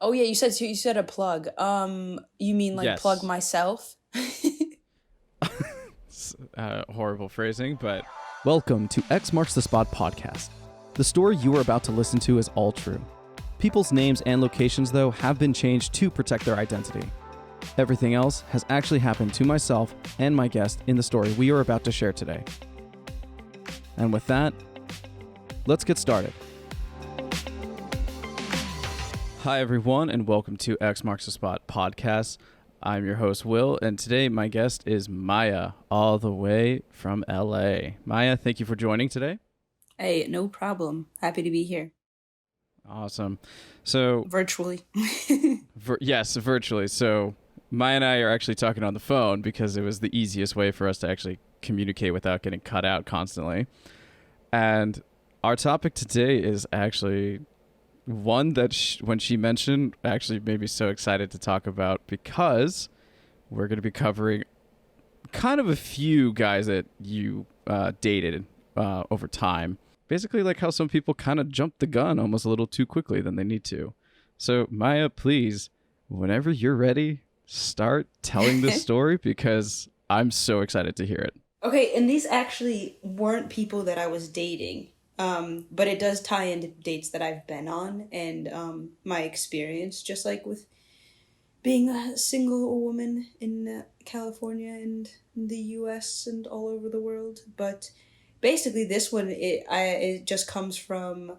Oh yeah, you said a plug. You mean like plug Yes. myself? Horrible phrasing, but welcome to X Marks the Spot podcast. The story you are about to listen to is all true. People's names and locations, though, have been changed to protect their identity. Everything else has actually happened to myself and my guest in the story we are about to share today. And with that, let's get started. Hi, everyone, and welcome to X Marks the Spot podcast. I'm your host, Will, and today my guest is Maya, all the way from LA. Maya, thank you for joining today. Hey, no problem. Happy to be here. Awesome. So, Virtually. yes, virtually. So, Maya and I are actually talking on the phone because it was the easiest way for us to actually communicate without getting cut out constantly. And our topic today is actually one that when she mentioned actually made me so excited to talk about, because we're going to be covering kind of a few guys that you dated over time. Basically, like how some people kind of jump the gun almost a little too quickly than they need to. So, Maya, please, whenever you're ready, start telling this story because I'm so excited to hear it. Okay, and these actually weren't people that I was dating. But it does tie into dates that I've been on and my experience, just like with being a single woman in California and the U.S. and all over the world. But basically, this one it just comes from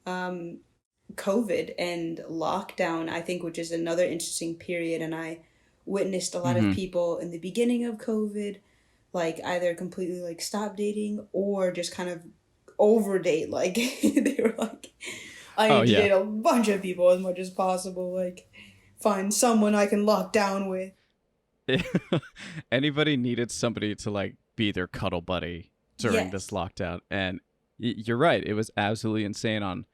COVID and lockdown, I think, which is another interesting period. And I witnessed a lot of people in the beginning of COVID, like either completely like stop dating or just kind of overdate. Like they were like, I need to date a bunch of people as much as possible, like find someone I can lock down with. Anybody needed somebody to like be their cuddle buddy during this lockdown, and you're right, it was absolutely insane on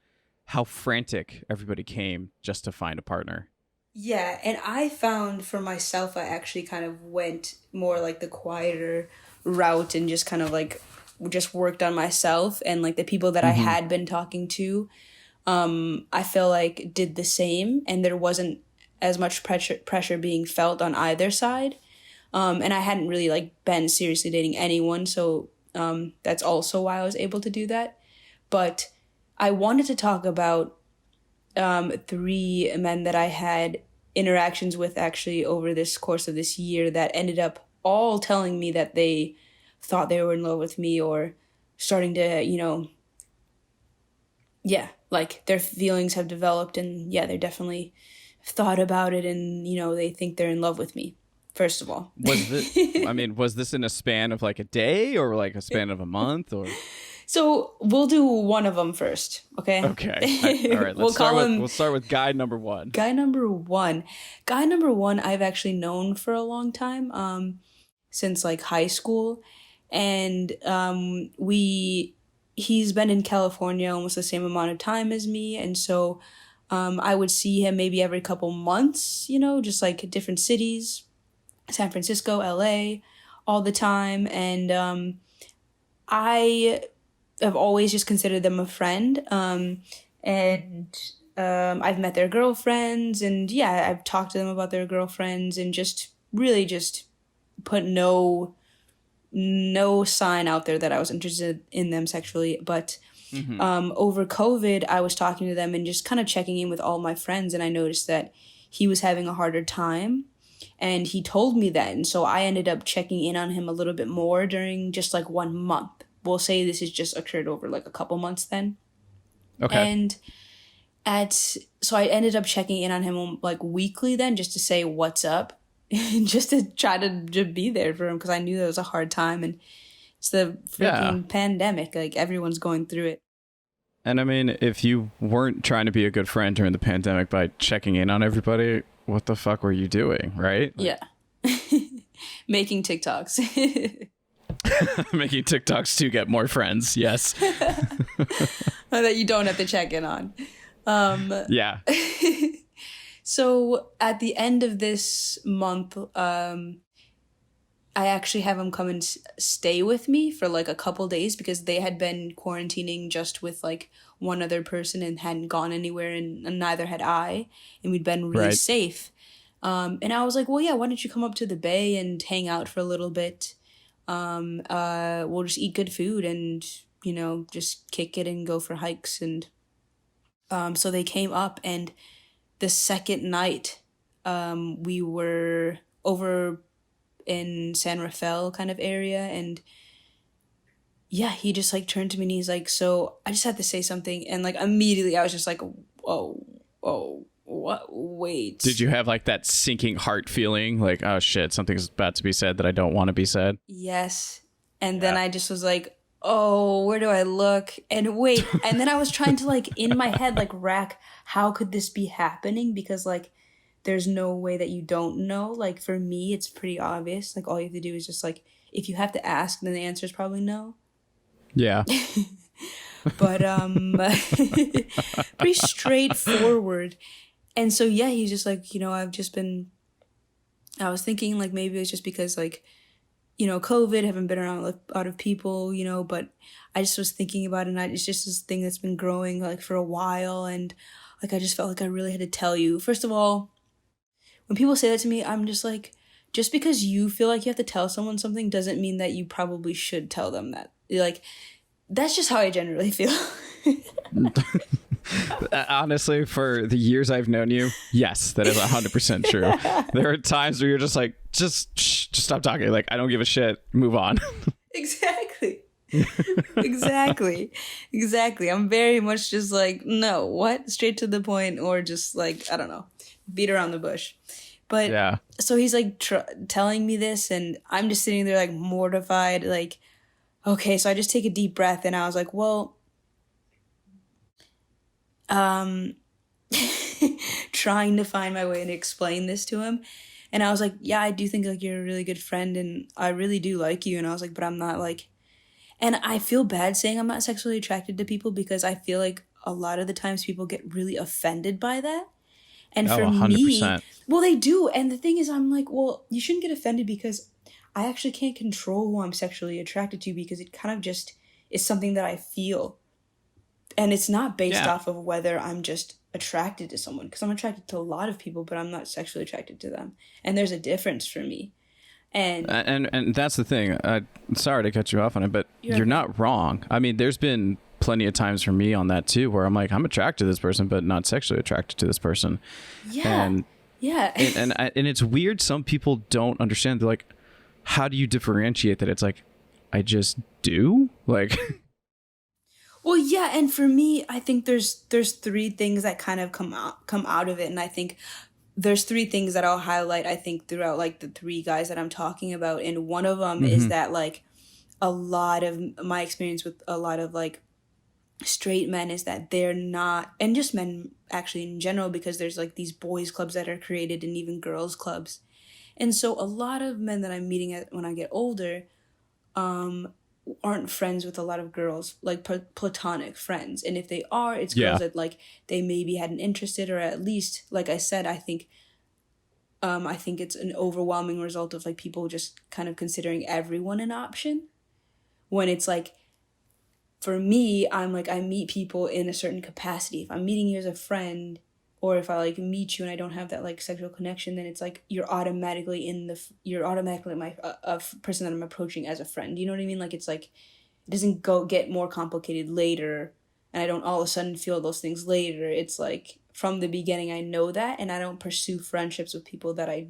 how frantic everybody came just to find a partner. Yeah, and I found for myself, I actually kind of went more like the quieter route and just kind of like just worked on myself, and like the people that I had been talking to, I feel like did the same, and there wasn't as much pressure being felt on either side. And I hadn't really like been seriously dating anyone, so that's also why I was able to do that. But I wanted to talk about three men that I had interactions with actually over this course of this year that ended up all telling me that they thought they were in love with me, or starting to, like their feelings have developed, and they definitely thought about it, and, they think they're in love with me, first of all. Was this in a span of like a day or like a span of a month or? So we'll do one of them first, okay? Okay. All right. We'll start with guy number one. Guy number one, I've actually known for a long time, since like high school. And he's been in California almost the same amount of time as me. And so I would see him maybe every couple months, just like different cities, San Francisco, LA, all the time. And I have always just considered them a friend. And I've met their girlfriends, and I've talked to them about their girlfriends, and just really just put no sign out there that I was interested in them sexually. But over COVID, I was talking to them and just kind of checking in with all my friends, and I noticed that he was having a harder time, and he told me that. And so I ended up checking in on him a little bit more during just like 1 month. We'll say this has just occurred over like a couple months then. Okay. And so I ended up checking in on him like weekly then, just to say what's up, and just to try to be there for him, because I knew that was a hard time, and it's the freaking pandemic. Like, everyone's going through it. And I mean, if you weren't trying to be a good friend during the pandemic by checking in on everybody, what the fuck were you doing, right? Yeah. Making TikToks. Making TikToks to get more friends, yes. That you don't have to check in on. Yeah. So at the end of this month, I actually have him come and stay with me for like a couple days because they had been quarantining just with like one other person and hadn't gone anywhere, and neither had I, and we'd been really Right. safe. And I was like, well, yeah, why don't you come up to the bay and hang out for a little bit? We'll just eat good food and, you know, just kick it and go for hikes. And so they came up, and the second night, we were over in San Rafael kind of area, and yeah, he just like turned to me and he's like, so I just had to say something, and like immediately I was just like, oh, what, wait. Did you have like that sinking heart feeling like, oh shit, something's about to be said that I don't want to be said? Yes. And then I just was like, oh, where do I look? And wait, and then I was trying to like in my head like rack, how could this be happening? Because like there's no way that you don't know. Like for me, it's pretty obvious. Like all you have to do is just like, if you have to ask, then the answer is probably no. Yeah. But pretty straightforward. And so yeah, he's just like, you know, I was thinking like maybe it's just because like, you know, COVID, haven't been around a lot of people, you know, but I just was thinking about it, and it's just this thing that's been growing like for a while, and like I just felt like I really had to tell you. First of all, when people say that to me, I'm just like, just because you feel like you have to tell someone something doesn't mean that you probably should tell them that. Like, that's just how I generally feel. Honestly, for the years I've known you, yes, that is 100% true. There are times where you're just like, just stop talking. Like, I don't give a shit. Move on. Exactly. Exactly. I'm very much just like, no, what? Straight to the point, or just like, I don't know, beat around the bush. But Yeah. so he's like telling me this, and I'm just sitting there like mortified, like, okay, so I just take a deep breath, and I was like, well, trying to find my way to explain this to him. And I was like, yeah, I do think like you're a really good friend, and I really do like you. And I was like, but I'm not like, and I feel bad saying I'm not sexually attracted to people, because I feel like a lot of the times people get really offended by that. And Oh, for 100%. me, well, they do. And the thing is, I'm like, well, you shouldn't get offended, because I actually can't control who I'm sexually attracted to, because it kind of just is something that I feel. And it's not based Yeah. off of whether I'm just attracted to someone, because I'm attracted to a lot of people, but I'm not sexually attracted to them. And there's a difference for me. And And that's the thing. Sorry to cut you off on it, but You're you're okay. not wrong. I mean, there's been plenty of times for me on that too, where I'm like, I'm attracted to this person, but not sexually attracted to this person. yeah, And yeah. and it's weird. Some people don't understand. They're like, how do you differentiate that? It's like, I just do. Like, Well, yeah, and for me, I think there's three things that kind of come out of it, and I think there's three things that I'll highlight, I think, throughout like the three guys that I'm talking about, and one of them is that like a lot of my experience with a lot of like straight men is that they're not, and just men actually in general, because there's like these boys clubs that are created and even girls clubs, and so a lot of men that I'm meeting at when I get older aren't friends with a lot of girls, like platonic friends. And if they are, it's Yeah. girls that like they maybe hadn't interested, or at least, like I said, I think it's an overwhelming result of like people just kind of considering everyone an option, when it's like, for me, I'm like, I meet people in a certain capacity. If I'm meeting you as a friend, or if I like meet you and I don't have that like sexual connection, then it's like you're automatically my person that I'm approaching as a friend. You know what I mean? Like it's like it doesn't get more complicated later, and I don't all of a sudden feel those things later. It's like from the beginning I know that, and I don't pursue friendships with people that I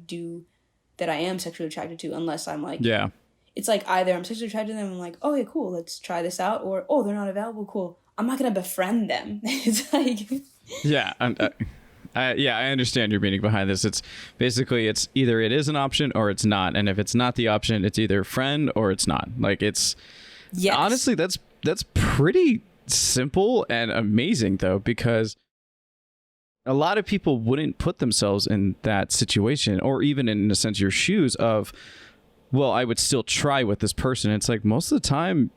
am sexually attracted to, unless I'm like, yeah. it's like either I'm sexually attracted to them and I'm like, oh yeah, cool, let's try this out, or oh, they're not available, cool, I'm not gonna befriend them. It's like Yeah. I understand your meaning behind this. It's basically, it's either it is an option or it's not. And if it's not the option, it's either friend or it's not. Like it's, yes. honestly, that's pretty simple and amazing though, because a lot of people wouldn't put themselves in that situation, or even in a sense your shoes of, well, I would still try with this person. It's like most of the time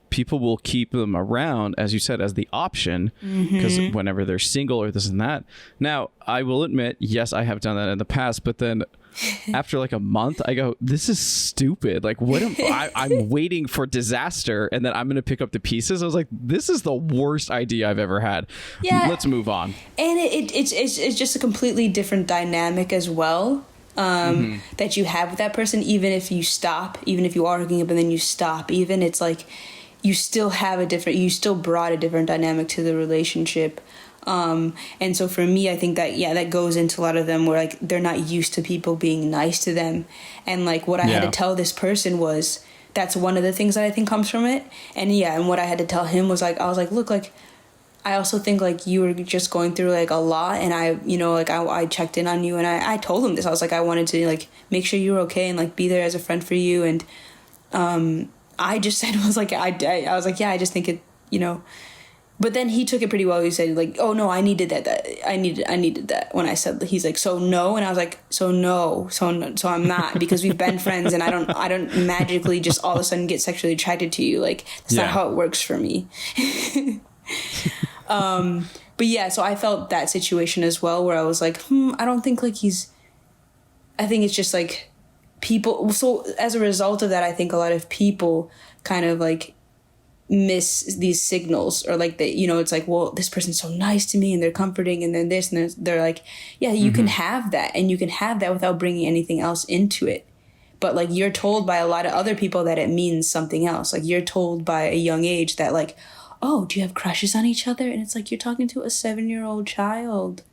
people will keep them around, as you said, as the option, because whenever they're single or this and that. Now, I will admit, yes, I have done that in the past, but then after like a month, I go, this is stupid. Like, what am I'm waiting for disaster, and then I'm gonna pick up the pieces. I was like, this is the worst idea I've ever had. Yeah. Let's move on. And it's just a completely different dynamic as well, that you have with that person. Even if you stop, even if you are hooking up and then you stop, even it's like you still brought a different dynamic to the relationship. And so for me, I think that, that goes into a lot of them where like they're not used to people being nice to them. And like what I had to tell this person was, that's one of the things that I think comes from it. And what I had to tell him was like, I was like, look, like, I also think like you were just going through like a lot, and I checked in on you, and I told him this. I was like, I wanted to like make sure you were okay and like be there as a friend for you. And I just said, I was like, I just think it, but then he took it pretty well. He said like, oh no, I needed that. I needed that when I said, he's like, so no. And I was like, so no, so I'm not, because we've been friends, and I don't magically just all of a sudden get sexually attracted to you. Like, that's not how it works for me. But yeah, so I felt that situation as well, where I was like, I don't think like I think it's just like people. So as a result of that, I think a lot of people kind of like miss these signals, or like they, it's like, well, this person's so nice to me and they're comforting, and then this, and they're like, yeah, you can have that, and you can have that without bringing anything else into it. But like you're told by a lot of other people that it means something else. Like you're told by a young age that like, oh, do you have crushes on each other? And it's like, you're talking to a 7-year-old child.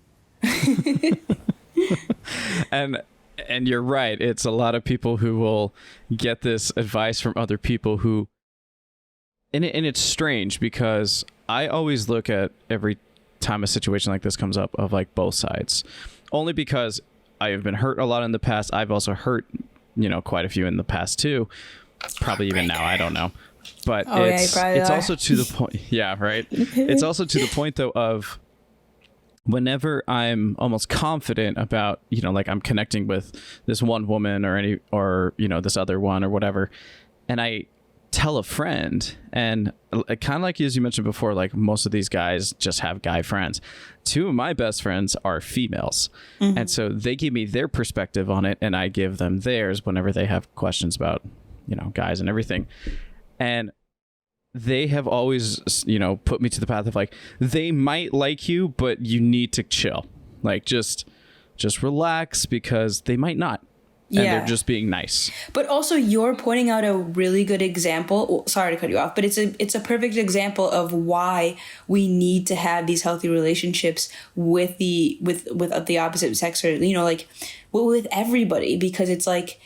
And you're right. It's a lot of people who will get this advice from other people who, and it's strange, because I always look at every time a situation like this comes up of like both sides, only because I have been hurt a lot in the past. I've also hurt, quite a few in the past too. Probably even now, I don't know. But it's also to the point. Yeah, right. It's also to the point though of whenever I'm almost confident about, like I'm connecting with this one woman or this other one or whatever, and I tell a friend, and kind of like as you mentioned before, like most of these guys just have guy friends. 2 of my best friends are females, and so they give me their perspective on it, and I give them theirs whenever they have questions about guys and everything. And they have always put me to the path of like, they might like you, but you need to chill, like just relax, because they might not. And they're just being nice. But also, you're pointing out a really good example. Well, sorry to cut you off, but it's a perfect example of why we need to have these healthy relationships with the opposite sex, or like with everybody, because it's like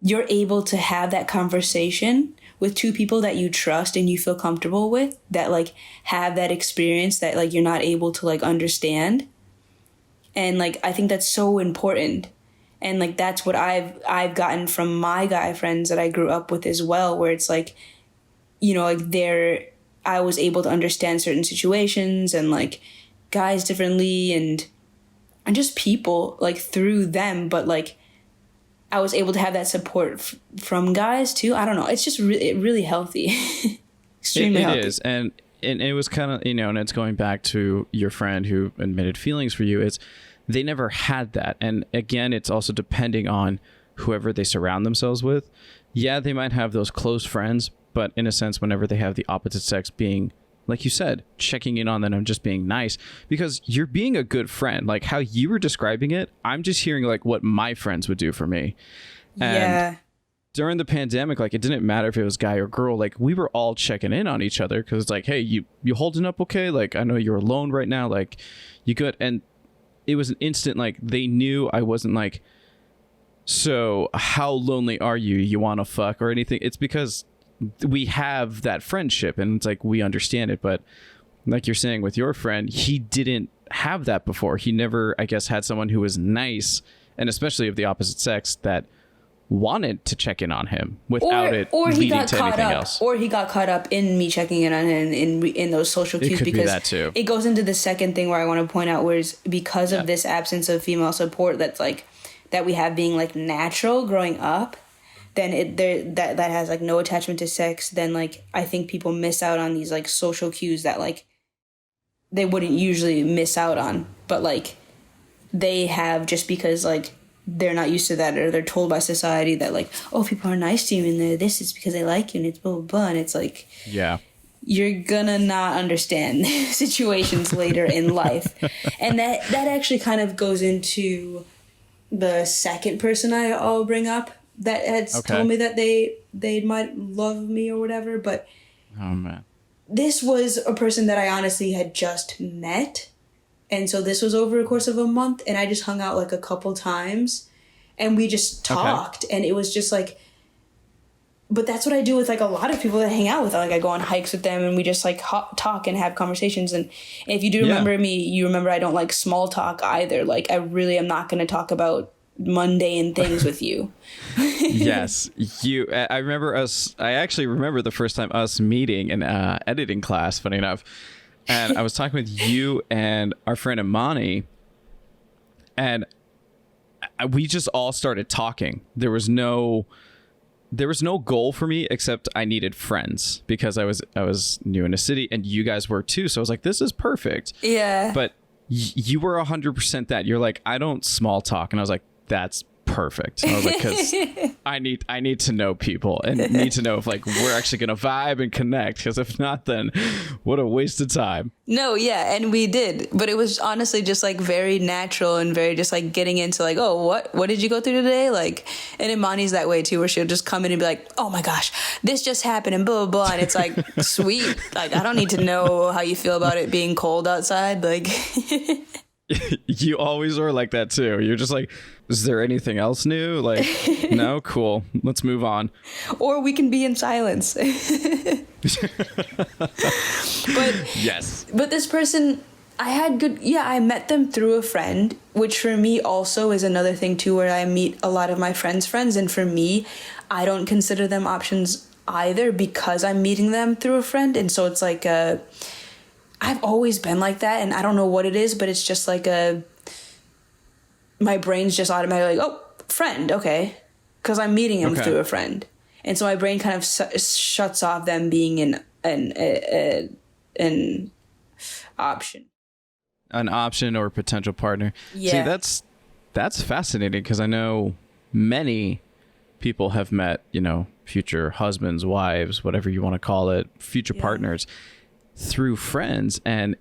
you're able to have that conversation with 2 people that you trust and you feel comfortable with, that like have that experience that like you're not able to like understand, and like I think that's so important. And like that's what I've gotten from my guy friends that I grew up with as well, where it's like, like I was able to understand certain situations and like guys differently, and just people like through them, but like I was able to have that support from guys too. I don't know, it's just really healthy. Extremely healthy. It is. And it was kind of, and it's going back to your friend who admitted feelings for you. They never had that. And again, it's also depending on whoever they surround themselves with. Yeah, they might have those close friends, but in a sense, whenever they have the opposite sex being, like you said, checking in on them and just being nice, because you're being a good friend. Like how you were describing it, I'm just hearing like what my friends would do for me. And during the pandemic, like it didn't matter if it was guy or girl, like we were all checking in on each other, because it's like, hey, you holding up okay? Like I know you're alone right now, like you good? And it was an instant, like they knew I wasn't like, so how lonely are you? You want to fuck or anything? It's because we have that friendship, and it's like we understand it. But like you're saying with your friend, he didn't have that before. He never, I guess, had someone who was nice, and especially of the opposite sex, that wanted to check in on him without leading to anything else. Or he got caught up in me checking in on him in those social cues, because be that too. It goes into the second thing where I want to point out, whereas because of this absence of female support that's like that we have being like natural growing up, then that has like no attachment to sex, then like I think people miss out on these like social cues that like they wouldn't usually miss out on, but like they have, just because like they're not used to that, or they're told by society that like, oh, people are nice to you and this is because they like you and it's blah blah blah, and it's like, Yeah. you're gonna not understand situations later in life. And that actually kind of goes into the second person I'll bring up that had told me that they might love me or whatever. But Oh man. this was a person that I honestly had just met. And so this was over a course of a month, and I just hung out like a couple times and we just talked. And it was just like, but that's what I do with like a lot of people that I hang out with. Like I go on hikes with them and we just like talk and have conversations. And if you do remember me, you remember I don't like small talk either. Like I really am not going to talk about mundane things with you. Yes, I remember us. I actually remember the first time us meeting in editing class. Funny enough, and I was talking with you and our friend Imani, and we just all started talking. There was no goal for me except I needed friends because I was new in a city and you guys were too. So I was like, this is perfect. Yeah. But you were 100% that. You're like, I don't small talk, and I was like, that's perfect. I was like, because I need to know people and need to know if like we're actually gonna vibe and connect, because if not, then what a waste of time. No, yeah, and we did, but it was honestly just like very natural and very just like getting into like, oh, what did you go through today? Like, and Imani's that way too, where she'll just come in and be like, oh my gosh, this just happened and blah blah blah, and it's like sweet. Like I don't need to know how you feel about it being cold outside. Like You always are like that too. You're just like, is there anything else new? Like, no, cool. Let's move on. Or we can be in silence. But Yes. But this person, I met them through a friend, which for me also is another thing too, where I meet a lot of my friends' friends. And for me, I don't consider them options either because I'm meeting them through a friend. And so it's like I've always been like that, and I don't know what it is, but it's just like my brain's just automatically like, oh, friend, okay, because I'm meeting him through a friend, and so my brain kind of shuts off them being an option, or potential partner. Yeah. See, that's fascinating, because I know many people have met, future husbands, wives, whatever you want to call it, future partners, through friends. And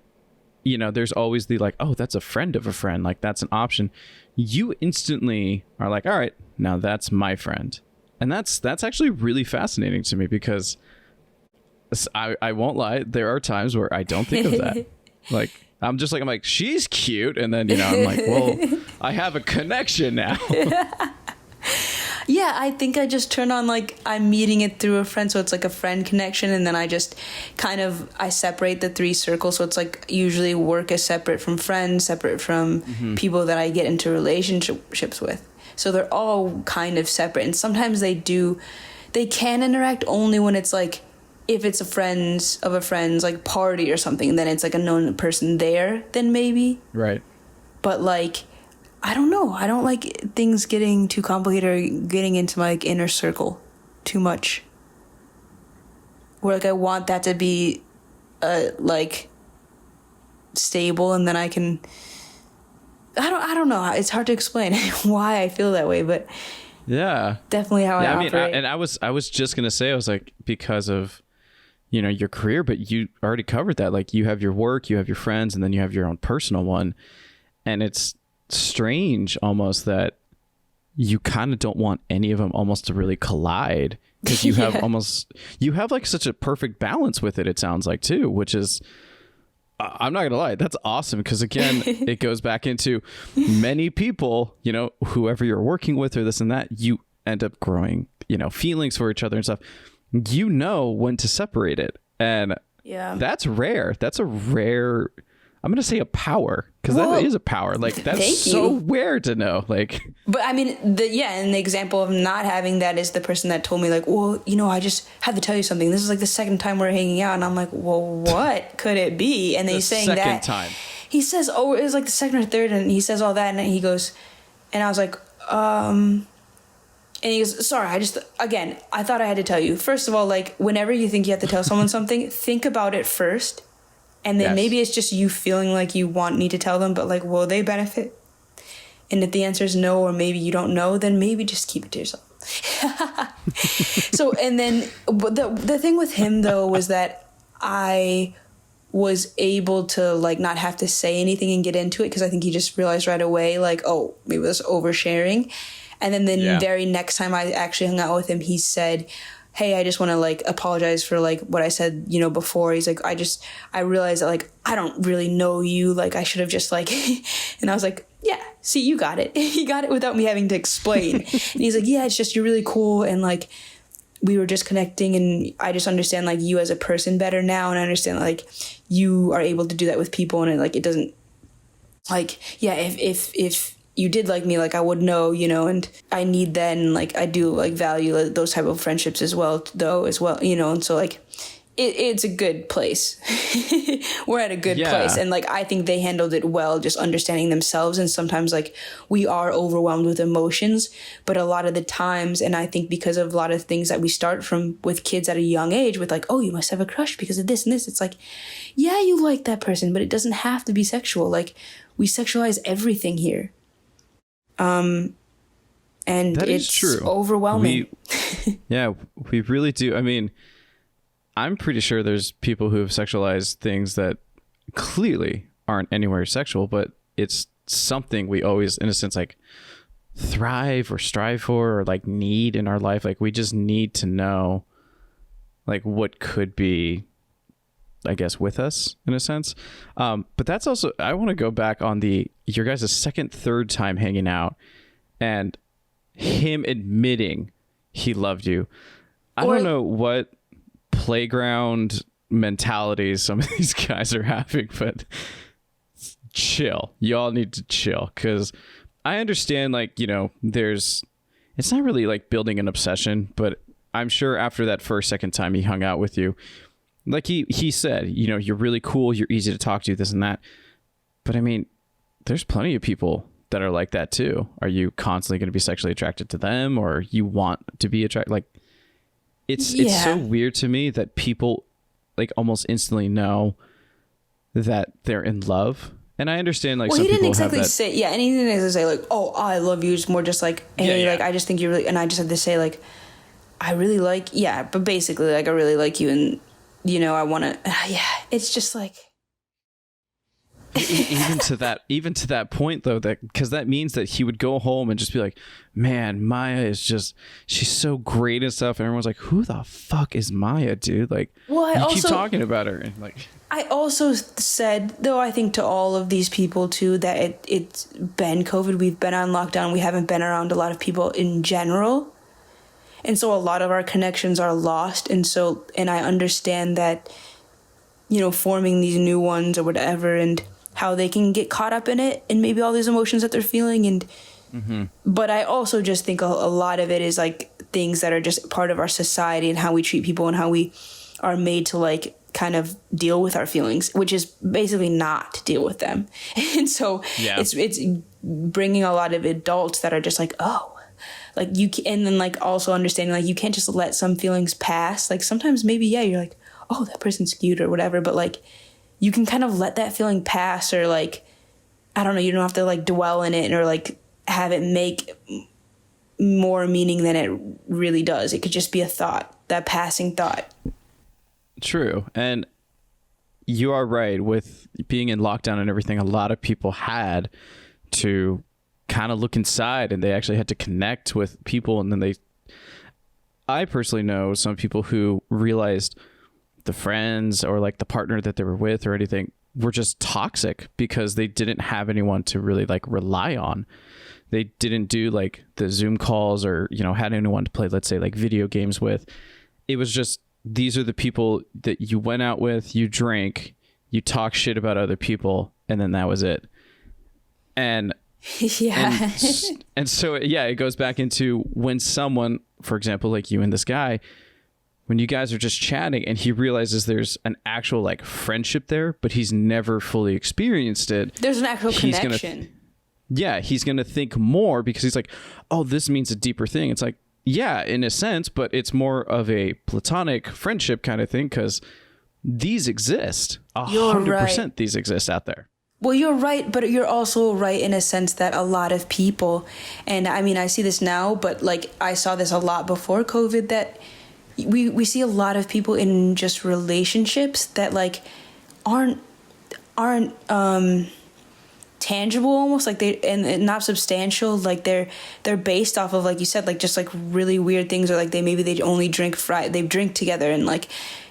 there's always the like, oh, that's a friend of a friend, like that's an option. You instantly are like, all right, now that's my friend. And that's actually really fascinating to me, because I won't lie, there are times where I don't think of that. Like I'm like, she's cute, and then I'm like, well, I have a connection now. Yeah, I think I just turn on like I'm meeting it through a friend, so it's like a friend connection, and then I just I separate the three circles, so it's like usually work is separate from friends, separate from people that I get into relationships with. So they're all kind of separate, and sometimes they can interact only when it's like, if it's a friend's like party or something, and then it's like a known person there, then maybe. Right. But like, I don't know. I don't like things getting too complicated or getting into my like inner circle too much. Where like I want that to be like stable, and then I can. I don't know. It's hard to explain why I feel that way, but yeah, definitely how I operate. I was just gonna say, I was like, because of your career, but you already covered that. Like you have your work, you have your friends, and then you have your own personal one, and it's strange almost that you kind of don't want any of them almost to really collide, because you have like such a perfect balance with it sounds like too, which is I'm not gonna lie, that's awesome, because again it goes back into many people, whoever you're working with or this and that, you end up growing feelings for each other and stuff. When to separate it, and that's rare. That's a rare, I'm going to say a power, because that is a power. Like, that's so rare to know. Like, but I mean, and the example of not having that is the person that told me, like, well, I just had to tell you something. This is like the second time we're hanging out. And I'm like, well, what could it be? And he's saying that. Second time. He says, oh, it was like the second or third. And he says all that. And he goes, and I was like, and he goes, sorry, I thought I had to tell you. First of all, like, whenever you think you have to tell someone something, think about it first. And then maybe it's just you feeling like you want me to tell them, but like, will they benefit? And if the answer is no, or maybe you don't know, then maybe just keep it to yourself. So, and then the thing with him though was that I was able to like not have to say anything and get into it, because I think he just realized right away like, oh, maybe it was oversharing. And then the very next time I actually hung out with him, he said, hey, I just want to like apologize for like what I said, you know, before. He's like, I realized that like I don't really know you, like I should have just like and I was like, yeah, see, you got it. He got it without me having to explain. And he's like, yeah, it's just, you're really cool, and like we were just connecting, and I just understand like you as a person better now, and I understand like you are able to do that with people, and it doesn't like, yeah, if you did like me, like I would know, you know, and I need that, and like I do like value those type of friendships as well, you know, and so like it's a good place. We're at a good place, and like I think they handled it well, just understanding themselves. And sometimes like we are overwhelmed with emotions, but a lot of the times, and I think because of a lot of things that we start from with kids at a young age, with like, oh, you must have a crush because of this and this, it's like, yeah, you like that person, but it doesn't have to be sexual. Like we sexualize everything here. And that it's is true. Overwhelming. We really do. I mean, I'm pretty sure there's people who have sexualized things that clearly aren't anywhere sexual, but it's something we always, in a sense, like thrive or strive for, or like need in our life. Like we just need to know like what could be, I guess, with us in a sense. But that's also, I want to go back on your guys' second, third time hanging out and him admitting he loved you. I don't know what playground mentalities some of these guys are having, but chill. Y'all need to chill, because I understand, like, you know, it's not really like building an obsession, but I'm sure after that second time he hung out with you, like he said, you know, you're really cool, you're easy to talk to, this and that. But I mean, there's plenty of people that are like that too. Are you constantly going to be sexually attracted to them, or you want to be attracted? Like, it's so weird to me that people like almost instantly know that they're in love. And I understand, like, some people have that. He didn't exactly say, and he didn't exactly say like, oh, I love you. It's more just like, hey, like, I just think you're really, and I just had to say like, I really like, but basically like, I really like you, and you know, I want to, it's just like. even to that point though, that because that means that he would go home and just be like, man, Maya is just, she's so great and stuff, and everyone's like, who the fuck is Maya, dude? Like, you keep talking about her, and like, I also said, though, I think to all of these people too, that it's been COVID, we've been on lockdown, we haven't been around a lot of people in general, and so a lot of our connections are lost. And I understand that, you know, forming these new ones or whatever, and how they can get caught up in it and maybe all these emotions that they're feeling. And but I also just think a lot of it is like things that are just part of our society and how we treat people and how we are made to like kind of deal with our feelings, which is basically not deal with them. And so it's bringing a lot of adults that are just like, oh, like and then like also understanding like you can't just let some feelings pass. Like sometimes maybe, you're like, oh, that person's cute or whatever, but like you can kind of let that feeling pass, or like, I don't know, you don't have to like dwell in it or like have it make more meaning than it really does. It could just be a thought, that passing thought. True. And you are right, with being in lockdown and everything, a lot of people had to kind of look inside, and they actually had to connect with people. And then I personally know some people who realized the friends or like the partner that they were with or anything were just toxic because they didn't have anyone to really like rely on. They didn't do like the Zoom calls or, you know, had anyone to play, let's say, like video games with. It was just, these are the people that you went out with, you drank, you talk shit about other people, and then that was it. And and so it goes back into when someone, for example, like you and this guy, when you guys are just chatting and he realizes there's an actual like friendship there, but he's never fully experienced it. There's an actual connection. He's going to think more because he's like, oh, this means a deeper thing. It's like, yeah, in a sense, but it's more of a platonic friendship kind of thing, because these exist. 100% these exist out there. Well, you're right, but you're also right in a sense that a lot of people, and I mean, I see this now, but like I saw this a lot before COVID, that we see a lot of people in just relationships that like aren't tangible, almost like they and not substantial, like they're based off of, like you said, like just like really weird things, or like they only they drink together, and like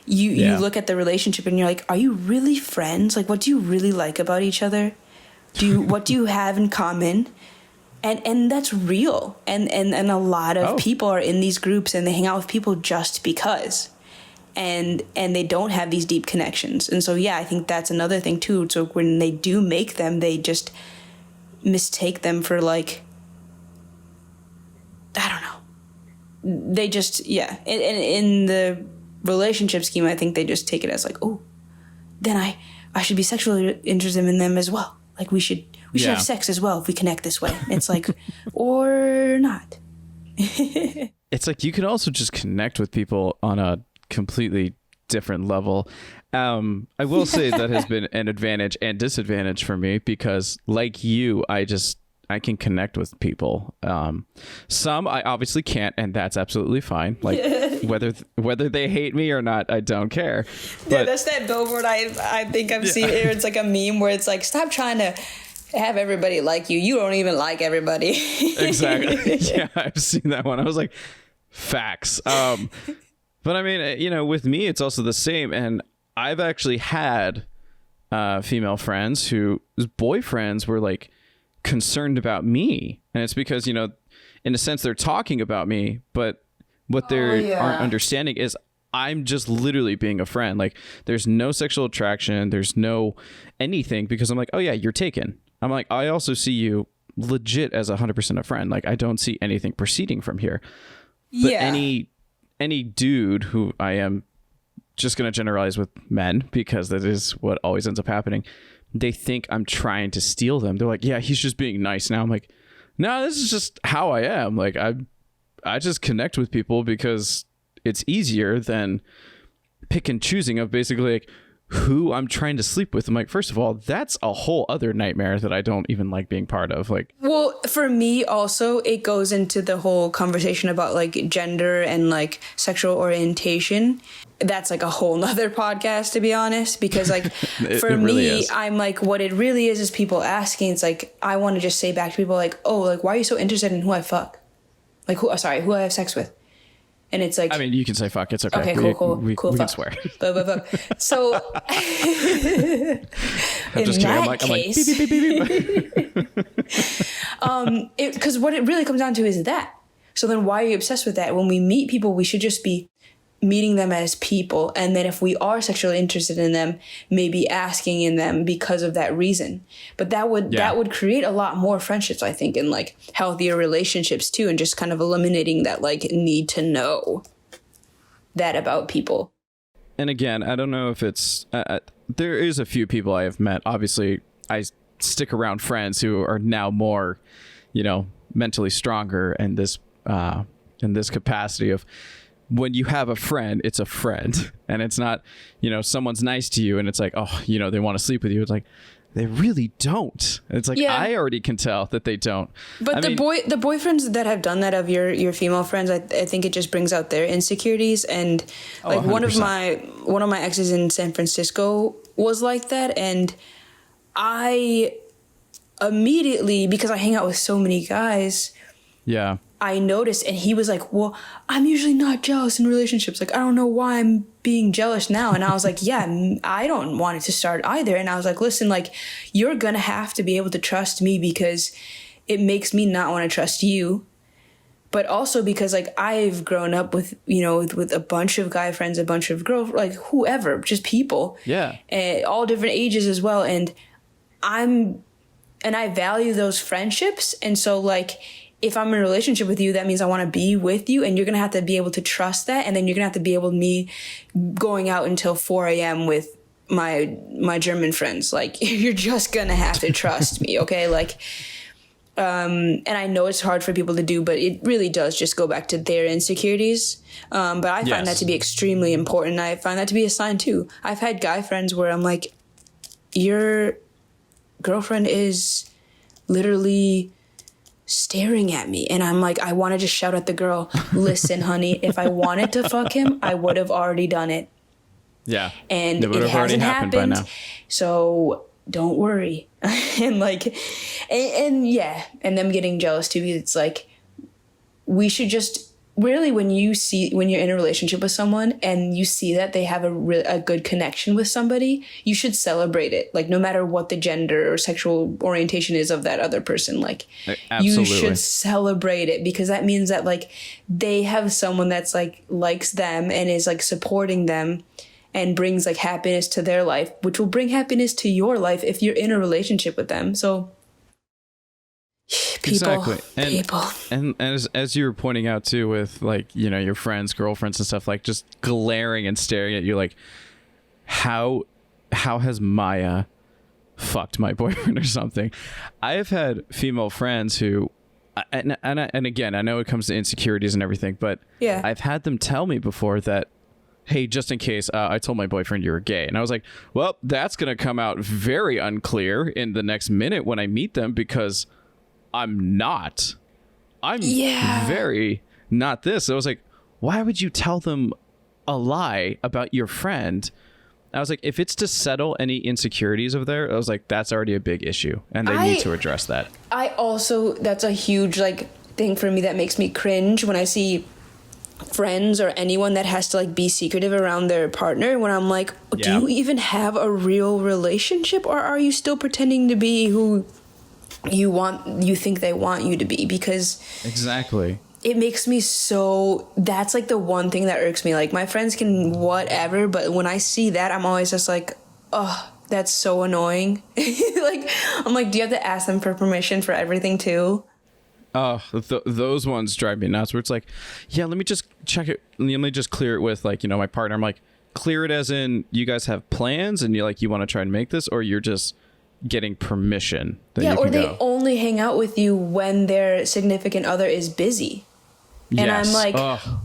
you look at the relationship and you're like, are you really friends? Like, what do you really like about each other? What do you have in common? And that's real, and a lot of people are in these groups and they hang out with people just because, and they don't have these deep connections. And so yeah, I think that's another thing too. So when they do make them, they just mistake them for like, I don't know, they just in the relationship scheme, I think they just take it as like, oh, then I should be sexually interested in them as well, like we should have sex as well if we connect this way. It's like, or not. It's like you can also just connect with people on a completely different level. I will say that has been an advantage and disadvantage for me, because like you, I can connect with people. Some I obviously can't, and that's absolutely fine. Like whether they hate me or not, I don't care. But yeah, that's that billboard I think I've seen. It's like a meme where it's like, stop trying to have everybody like you. You don't even like everybody. Exactly. Yeah, I've seen that one. I was like, facts. But I mean, with me, it's also the same. And I've actually had female friends whose boyfriends were like concerned about me. And it's because, in a sense, they're talking about me, but what they aren't understanding is I'm just literally being a friend. Like, there's no sexual attraction. There's no anything, because I'm like, oh, yeah, you're taken. I'm like, I also see you legit as 100% a friend. Like, I don't see anything proceeding from here. But any dude who I am just going to generalize with men, because that is what always ends up happening, they think I'm trying to steal them. They're like, yeah, he's just being nice now. I'm like, no, this is just how I am. Like, I just connect with people because it's easier than pick and choosing of basically like who I'm trying to sleep with. I'm like, first of all, that's a whole other nightmare that I don't even like being part of. Like, well, for me also, it goes into the whole conversation about like gender and like sexual orientation. That's like a whole nother podcast, to be honest, because like for it really me, is. I'm like, what it really is people asking. It's like, I want to just say back to people like, oh, like, why are you so interested in who I fuck? Like, who I have sex with. And it's like, I mean, you can say fuck. It's okay. Okay, cool. We can swear. So, I'm just kidding. I'm like, beep, beep, beep, beep, beep. Because what it really comes down to is that. So then why are you obsessed with that? When we meet people, we should just be meeting them as people. And then if we are sexually interested in them, maybe asking in them because of that reason. But that would create a lot more friendships, I think, and like healthier relationships too, and just kind of eliminating that like need to know that about people. And again, I don't know if it's there is a few people I have met. Obviously, I stick around friends who are now more, mentally stronger, and this in this capacity of, when you have a friend, it's a friend, and it's not, someone's nice to you and it's like, oh, they want to sleep with you. It's like, they really don't. It's like, I already can tell that they don't. But the boyfriends that have done that of your female friends, I think it just brings out their insecurities. And like 100%. one of my exes in San Francisco was like that. And I immediately, because I hang out with so many guys, I noticed, and he was like, well, I'm usually not jealous in relationships. Like, I don't know why I'm being jealous now. And I was like, yeah, I don't want it to start either. And I was like, listen, like, you're going to have to be able to trust me, because it makes me not want to trust you. But also because like I've grown up with, with a bunch of guy friends, a bunch of girl, like whoever, just people. Yeah. All different ages as well. And I value those friendships. And so like, if I'm in a relationship with you, that means I want to be with you, and you're going to have to be able to trust that. And then you're going to have to be able to me going out until 4 a.m. with my German friends. Like, you're just going to have to trust me. Okay. Like, and I know it's hard for people to do, but it really does just go back to their insecurities. But I find that to be extremely important. I find that to be a sign too. I've had guy friends where I'm like, you're girlfriend is literally staring at me. And I'm like, I want to just shout at the girl, listen, honey, if I wanted to fuck him, I would have already done it. Yeah. And it would it have already hasn't happened by happened. now. So don't worry. And like, and yeah, and them getting jealous too. It's like, we should just really, when you're in a relationship with someone and you see that they have a good connection with somebody, you should celebrate it. Like, no matter what the gender or sexual orientation is of that other person, like, Absolutely. you should celebrate it, because that means that like they have someone that's like likes them and is like supporting them and brings like happiness to their life, which will bring happiness to your life if you're in a relationship with them. So Exactly. People. And as you were pointing out too, with like, you know, your friends, girlfriends and stuff, like just glaring and staring at you like, how has Maya fucked my boyfriend or something? I have had female friends who, and again, I know it comes to insecurities and everything, but Yeah. I've had them tell me before that, hey, just in case, I told my boyfriend you were gay. And I was like, well, that's going to come out very unclear in the next minute when I meet them, because I'm not. I'm very not this. I was like, why would you tell them a lie about your friend? I was like, if it's to settle any insecurities over there, I was like, that's already a big issue, and they need to address that. I also, that's a huge like thing for me that makes me cringe when I see friends or anyone that has to like be secretive around their partner, when I'm like, do you even have a real relationship, or are you still pretending to be who you think they want you to be? Because exactly, it makes me so, that's like the one thing that irks me. Like, my friends can whatever, but when I see that, I'm always just like, oh, that's so annoying. Like, I'm like, do you have to ask them for permission for everything too? Oh, those ones drive me nuts, where it's like, yeah, let me just check it, let me just clear it with, like, you know, my partner. I'm like, clear it as in you guys have plans and you want to try and make this, or you're just getting permission that you can or they go. only hang out with you when their significant other is busy. And I'm like,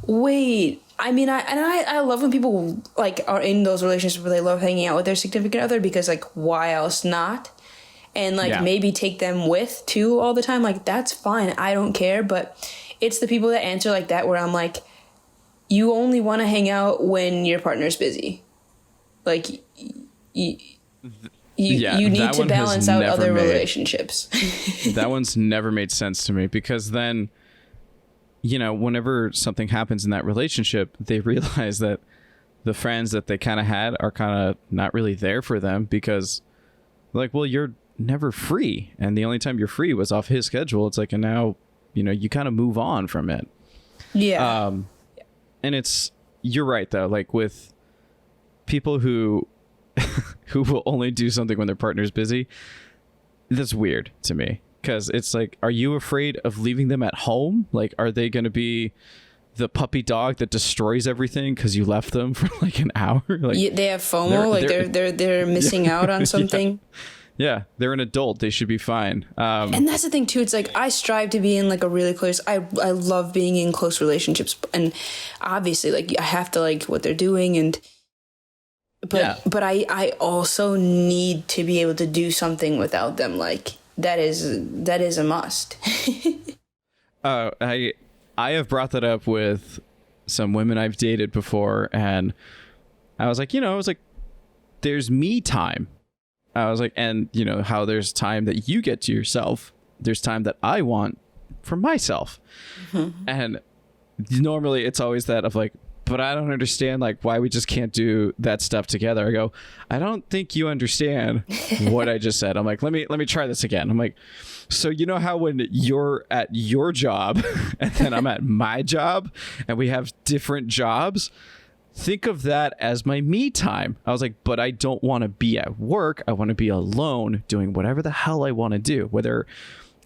wait, I mean, I love when people like are in those relationships where they love hanging out with their significant other, because like, why else not? And like, maybe take them with too all the time. Like, that's fine. I don't care. But it's the people that answer like that where I'm like, you only want to hang out when your partner's busy. Like, you need to balance out other relationships. That one's never made sense to me, because then, you know, whenever something happens in that relationship, they realize that the friends that they kind of had are kind of not really there for them, because like, well, you're never free, and the only time you're free was off his schedule. It's like, and now, you know, you kind of move on from it. Yeah. And you're right though, like with people who will only do something when their partner's busy, that's weird to me, because it's like, are you afraid of leaving them at home? Like, are they going to be the puppy dog that destroys everything because you left them for like an hour? Like, they have FOMO, they're missing out on something. Yeah, they're an adult. They should be fine. And that's the thing too. It's like, I strive to be in like a really close, I love being in close relationships, and obviously like I have to like what they're doing, but I also need to be able to do something without them. Like, that is a must. I have brought that up with some women I've dated before, and I was like, there's me time. I was like, and you know how there's time that you get to yourself, there's time that I want for myself. Mm-hmm. And normally it's always that of like, but I don't understand like why we just can't do that stuff together. I go, I don't think you understand what I just said. I'm like, let me try this again. I'm like, so you know how when you're at your job and then I'm at my job and we have different jobs, think of that as my me time. I was like, but I don't want to be at work. I want to be alone doing whatever the hell I want to do, whether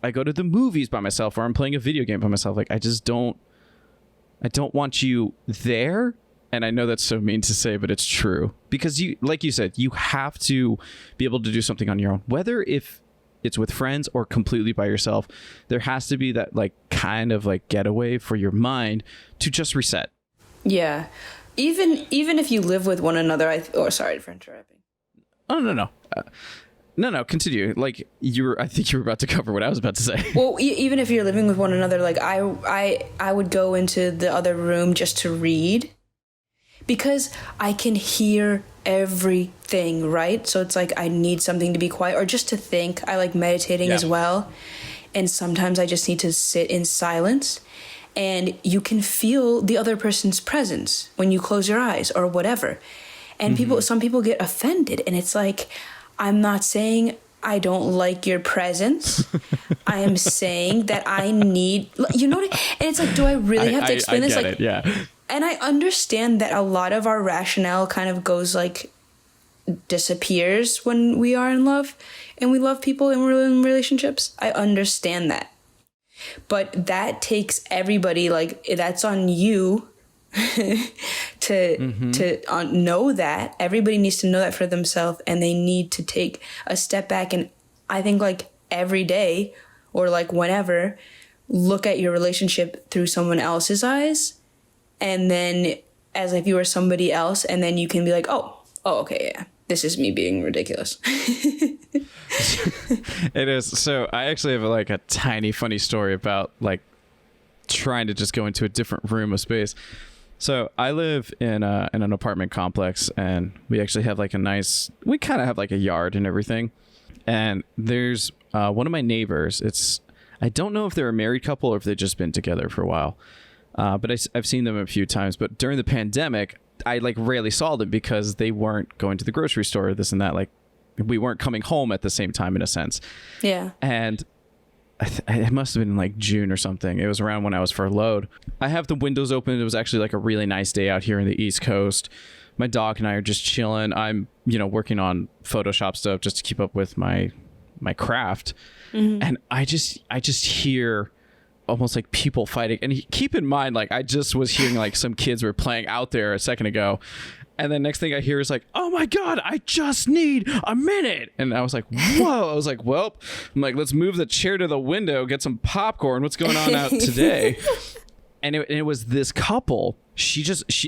I go to the movies by myself or I'm playing a video game by myself. Like, I don't want you there. And I know that's so mean to say, but it's true, because you, like you said, you have to be able to do something on your own, whether if it's with friends or completely by yourself. There has to be that like kind of like getaway for your mind to just reset. Yeah. Even if you live with one another, sorry for interrupting. Oh, no. No, continue. Like I think you were about to cover what I was about to say. Well, even if you're living with one another, like I would go into the other room just to read because I can hear everything, right? So it's like I need something to be quiet or just to think. I like meditating as well. And sometimes I just need to sit in silence, and you can feel the other person's presence when you close your eyes or whatever. And some people get offended, and it's like, I'm not saying I don't like your presence. I am saying that I need, you know, and it's like, do I really have to explain this? Like, yeah. And I understand that a lot of our rationale kind of goes like, disappears when we are in love and we love people and we're in relationships. I understand that. But that takes everybody, like, that's on you to know that. Everybody needs to know that for themselves, and they need to take a step back. And I think, like, every day or like whenever, look at your relationship through someone else's eyes, and then as if you were somebody else, and then you can be like, oh, okay, yeah, this is me being ridiculous. It is. So I actually have like a tiny funny story about like trying to just go into a different room of space. So I live in an apartment complex, and we actually have like we kind of have like a yard and everything. And there's one of my neighbors. I don't know if they're a married couple or if they've just been together for a while. But I've seen them a few times. But during the pandemic, I like rarely saw them because they weren't going to the grocery store, this and that. Like, we weren't coming home at the same time in a sense. Yeah. And it must have been like June or something. It was around when I was furloughed. I have the windows open. It was actually like a really nice day out here in the East Coast. My dog and I are just chilling. I'm, working on Photoshop stuff just to keep up with my craft. And I just hear almost like people fighting. And keep in mind, like, I just was hearing like some kids were playing out there a second ago. And then next thing I hear is like, oh my God, I just need a minute. And I was like, whoa. I was like, well, I'm like, let's move the chair to the window, get some popcorn. What's going on out today? And it was this couple.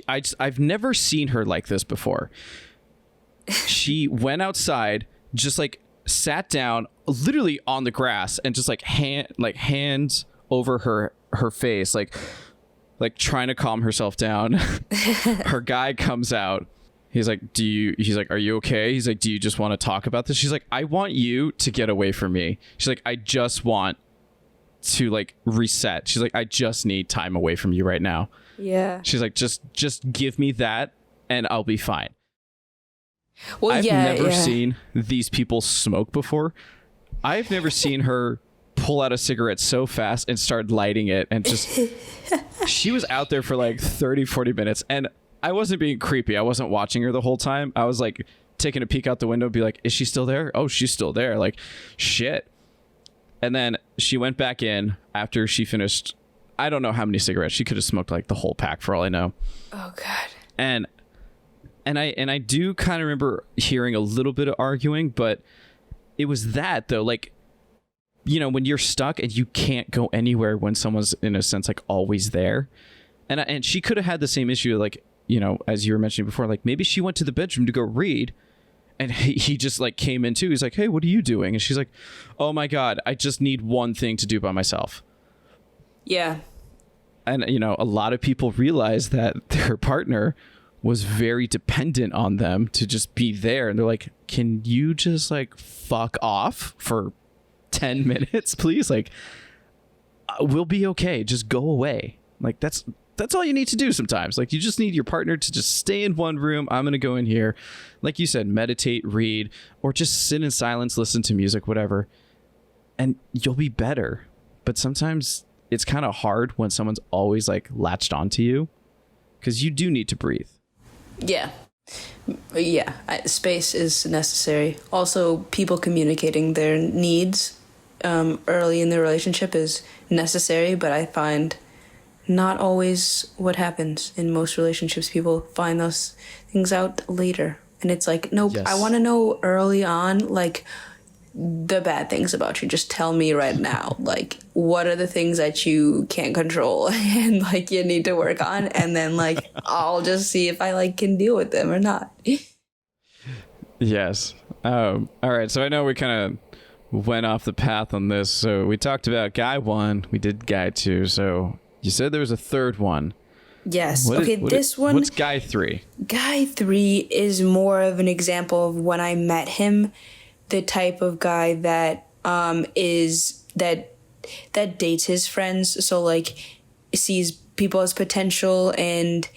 I've never seen her like this before. She went outside, just like sat down literally on the grass and just like hands over her face, like trying to calm herself down. Her guy comes out. He's like, are you okay? He's like, do you just want to talk about this? She's like, I want you to get away from me. She's like, I just want to like reset. She's like, I just need time away from you right now. Yeah. She's like, just give me that and I'll be fine. Well, I've never seen these people smoke before. I've never seen her pull out a cigarette so fast and start lighting it, and just she was out there for like 30-40 minutes, and I wasn't being creepy. I wasn't watching her the whole time. I was like taking a peek out the window, be like, is she still there? Oh, she's still there. Like, shit. And then she went back in after she finished, I don't know how many cigarettes. She could have smoked like the whole pack for all I know. Oh God. And I do kind of remember hearing a little bit of arguing, but it was that though, like, when you're stuck and you can't go anywhere when someone's in a sense like always there. And she could have had the same issue, like, as you were mentioning before, like maybe she went to the bedroom to go read and he just like came in too. He's like, hey, what are you doing? And she's like, oh my God, I just need one thing to do by myself. Yeah. And, a lot of people realize that their partner was very dependent on them to just be there. And they're like, can you just like fuck off for 10 minutes, please? Like, we'll be okay. Just go away. Like, that's all you need to do sometimes. Like, you just need your partner to just stay in one room. I'm going to go in here. Like you said, meditate, read, or just sit in silence, listen to music, whatever. And you'll be better. But sometimes it's kind of hard when someone's always like latched onto you, because you do need to breathe. Yeah. Space is necessary. Also, people communicating their needs early in the relationship is necessary, but I find not always what happens in most relationships. People find those things out later, and it's like, nope. Yes. I want to know early on, like, the bad things about you. Just tell me right now, like, what are the things that you can't control and like you need to work on, and then like I'll just see if I like can deal with them or not. Yes. All right. So I know we kind of went off the path on this. So we talked about guy one. We did guy two. So you said there was a third one. Yes. Okay, this one... What's guy three? Guy three is more of an example of when I met him, the type of guy that that dates his friends. So, like, sees people as potential and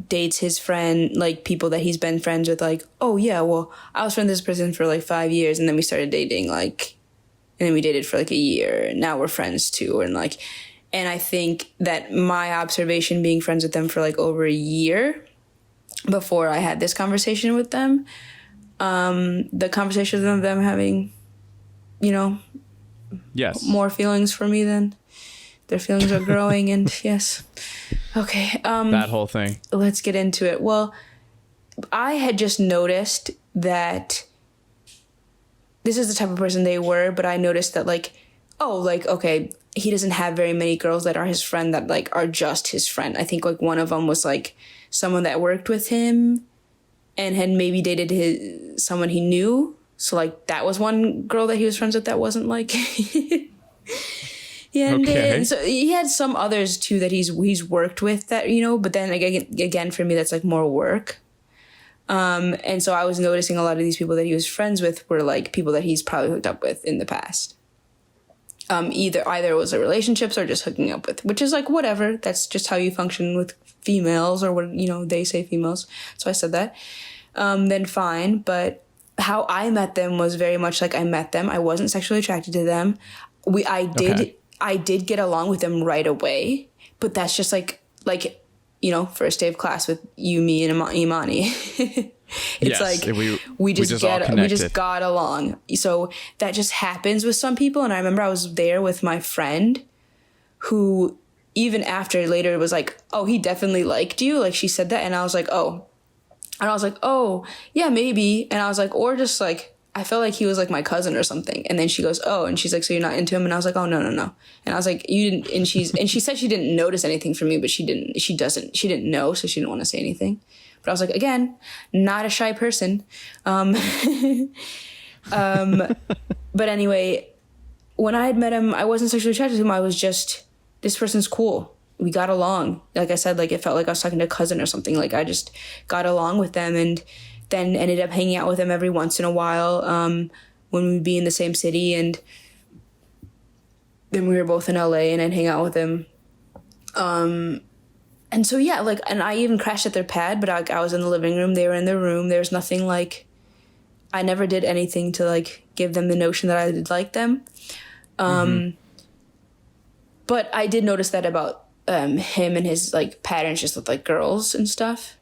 dates his friend, like, people that he's been friends with. Like, oh, yeah, well, I was friends with this person for, like, 5 years, and then we started dating, like... And then we dated for, like, a year, and now we're friends, too. And, like... And I think that my observation being friends with them for like over a year before I had this conversation with them, the conversation of them having, you know, yes, more feelings for me than their feelings are growing. And yes. Okay. That whole thing. Let's get into it. Well, I had just noticed that this is the type of person they were, but I noticed that like, oh, like, okay, he doesn't have very many girls that are his friend that like are just his friend. I think like one of them was like someone that worked with him and had maybe dated someone he knew. So like that was one girl that he was friends with that wasn't like yeah. Okay. And so he had some others too that he's worked with that, you know, but then again for me that's like more work. And so I was noticing a lot of these people that he was friends with were like people that he's probably hooked up with in the past. Either it was a relationships or just hooking up with, which is like whatever. That's just how you function with females, or what, you know, they say females. So I said that. Then fine, but how I met them was very much like I met them. I wasn't sexually attracted to them. I did get along with them right away, but that's just like you know, first day of class with you, me, and Imani. It's yes, like we just got along. So that just happens with some people. And I remember I was there with my friend who even after later was like, oh, he definitely liked you. Like she said that. And I was like, oh. And I was like, oh, yeah, maybe. And I was like, or just like, I felt like he was like my cousin or something. And then she goes, oh, and she's like, so you're not into him? And I was like, oh, no. And I was like, you didn't, and she said she didn't notice anything from me, but she didn't know. So she didn't want to say anything. But I was like, again, not a shy person. But anyway, when I had met him, I wasn't sexually attracted to him. I was just, this person's cool. We got along. Like I said, like it felt like I was talking to a cousin or something. Like I just got along with them and then ended up hanging out with them every once in a while when we'd be in the same city. And then we were both in LA and I'd hang out with them. And so, yeah, like, and I even crashed at their pad, but I was in the living room. They were in their room. There was nothing like, I never did anything to like give them the notion that I did like them. But I did notice that about him and his like patterns just with like girls and stuff.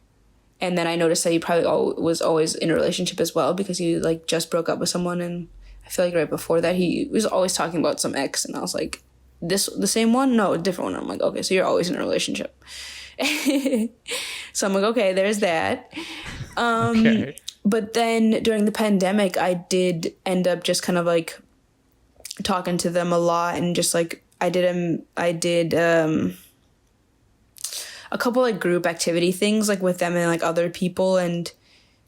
And then I noticed that he probably was always in a relationship as well because he like just broke up with someone. And I feel like right before that, he was always talking about some ex. And I was like, the same one? No, a different one. I'm like, okay, so you're always in a relationship. So I'm like, okay, there's that. Okay. But then during the pandemic, I did end up just kind of like talking to them a lot and just like I did a couple like group activity things like with them and like other people and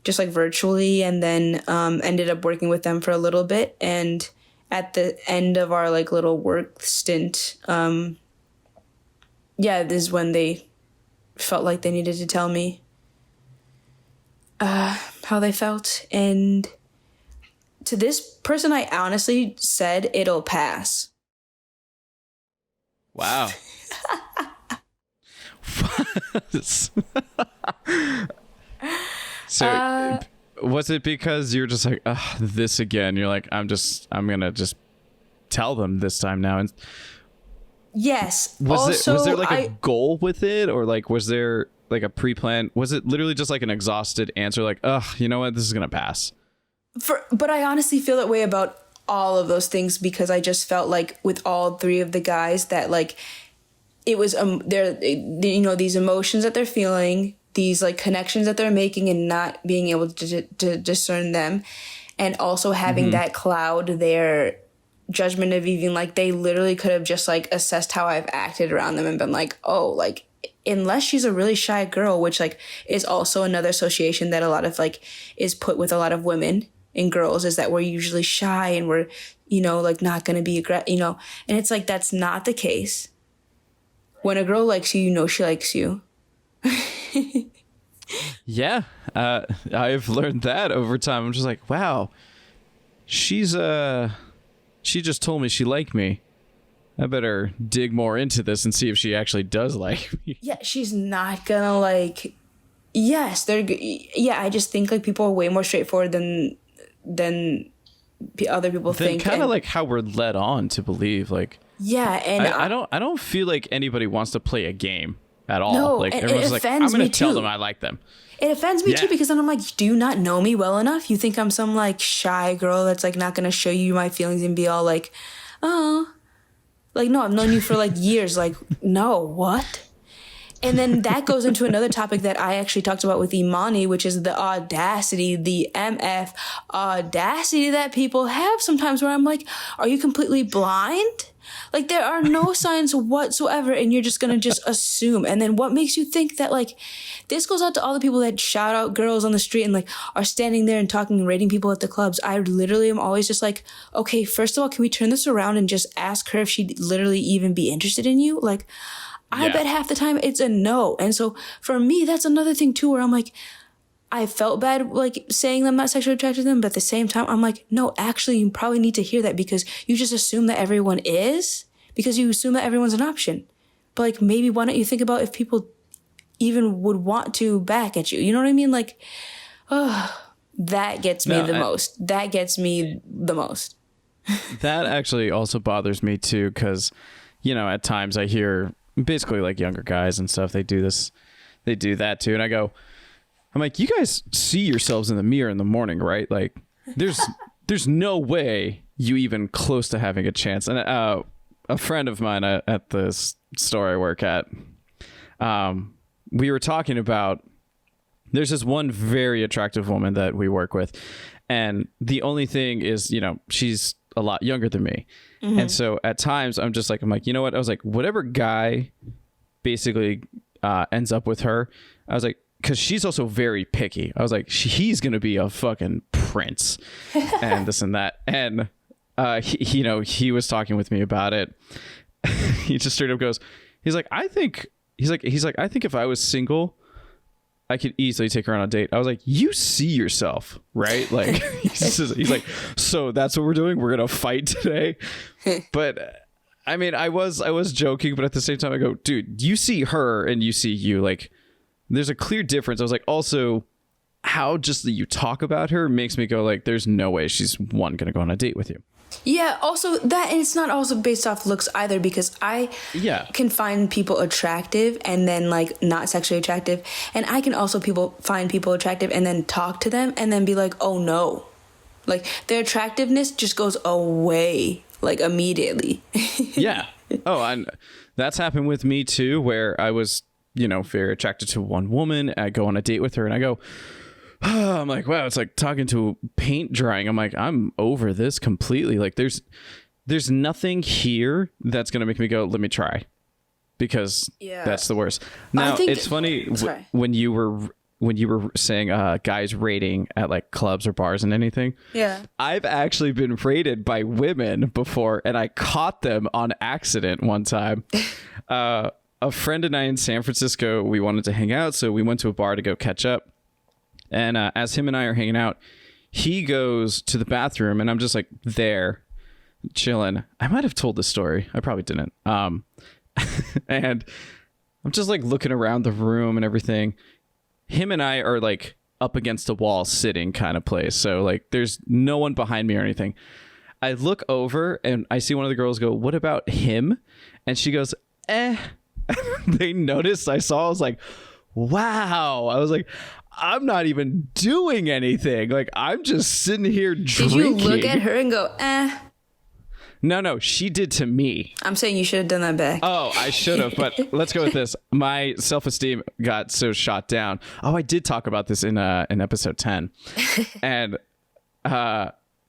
just like virtually, and then ended up working with them for a little bit. And at the end of our like little work stint, this is when they felt like they needed to tell me how they felt. And to this person, I honestly said it'll pass. Wow. So was it because you're just like, this again? You're like, I'm gonna just tell them this time now. And yes. Was there like a goal with it, or like was there like a pre-plan? Was it literally just like an exhausted answer, like, you know what, this is gonna pass? But I honestly feel that way about all of those things because I just felt like with all three of the guys that like it was you know, these emotions that they're feeling, these like connections that they're making and not being able to discern them, and also having that cloud their judgment of even like they literally could have just like assessed how I've acted around them and been like, oh, like unless she's a really shy girl, which like is also another association that a lot of like is put with a lot of women and girls, is that we're usually shy and we're, you know, like not going to be you know, and it's like, that's not the case. When a girl likes you, you know she likes you. Yeah, I've learned that over time. I'm just like, wow, she just told me she liked me. I better dig more into this and see if she actually does like me. Yeah, she's not gonna like. Yes, yeah. I just think like people are way more straightforward than other people think. Kind of like how we're led on to believe. Like, yeah, and I don't feel like anybody wants to play a game at all. No, like and everyone's it like, I'm offends gonna me tell too. them I like them. It offends me Yeah. too, because then I'm like, do you not know me well enough? You think I'm some like shy girl that's like not gonna show you my feelings and be all like, oh, like, no, I've known you for like years. Like, no, what? And then that goes into another topic that I actually talked about with Imani, which is the audacity, the MF audacity that people have sometimes, where I'm like, are you completely blind? Like, there are no signs whatsoever, and you're just gonna just assume. And then what makes you think that, like, this goes out to all the people that shout out girls on the street and like are standing there and talking and rating people at the clubs. I literally am always just like, okay, first of all, can we turn this around and just ask her if she'd literally even be interested in you? Like, I bet half the time it's a no. And so for me, that's another thing too, where I'm like, I felt bad like saying I'm not sexually attracted to them, but at the same time, I'm like, no, actually, you probably need to hear that, because you just assume that everyone is, because you assume that everyone's an option. But like, maybe why don't you think about if people even would want to back at you? You know what I mean? Like, that gets me the most. That gets me the most. That actually also bothers me too, because, you know, at times I hear basically like younger guys and stuff, they do that too. And I'm like, you guys see yourselves in the mirror in the morning, right? Like, there's no way you even close to having a chance. And a friend of mine at the store I work at, we were talking about, there's this one very attractive woman that we work with, and the only thing is, you know, she's a lot younger than me. Mm-hmm. And so at times I'm like, you know what? I was like, whatever guy basically ends up with her, I was like, because she's also very picky. I was like, he's going to be a fucking prince and this and that. And, you know, he was talking with me about it. He just straight up goes, I think if I was single, I could easily take her on a date. I was like, you see yourself, right? Like, he's like, so that's what we're doing? We're going to fight today? But I mean, I was joking, but at the same time I go, dude, you see her and you see you. Like, there's a clear difference. I was like, also, how just that you talk about her makes me go like, there's no way she's going to go on a date with you. Yeah, also that, and it's not also based off looks either, because I can find people attractive and then like not sexually attractive, and I can also find people attractive and then talk to them and then be like, oh no, like their attractiveness just goes away like immediately. Yeah. Oh, and that's happened with me too, where I was, you know, very attracted to one woman. I go on a date with her and I go, I'm like, wow, it's like talking to paint drying. I'm like, I'm over this completely. Like, there's nothing here that's going to make me go, let me try, because that's the worst. Now, it's funny when you were saying guys rating at like clubs or bars and anything. Yeah. I've actually been rated by women before, and I caught them on accident one time. A friend and I in San Francisco, we wanted to hang out, so we went to a bar to go catch up. And as him and I are hanging out, he goes to the bathroom, and I'm just like there, chilling. I might have told this story. I probably didn't. And I'm just like looking around the room and everything. Him and I are like up against a wall sitting kind of place. So like there's no one behind me or anything. I look over and I see one of the girls go, what about him? And she goes, eh. They noticed I saw. I was like, wow. I was like, I'm not even doing anything. Like, I'm just sitting here drinking. Did you look at her and go, eh? No, she did to me. I'm saying you should have done that back. Oh, I should have, but let's go with this. My self-esteem got so shot down. Oh, I did talk about this in episode 10. And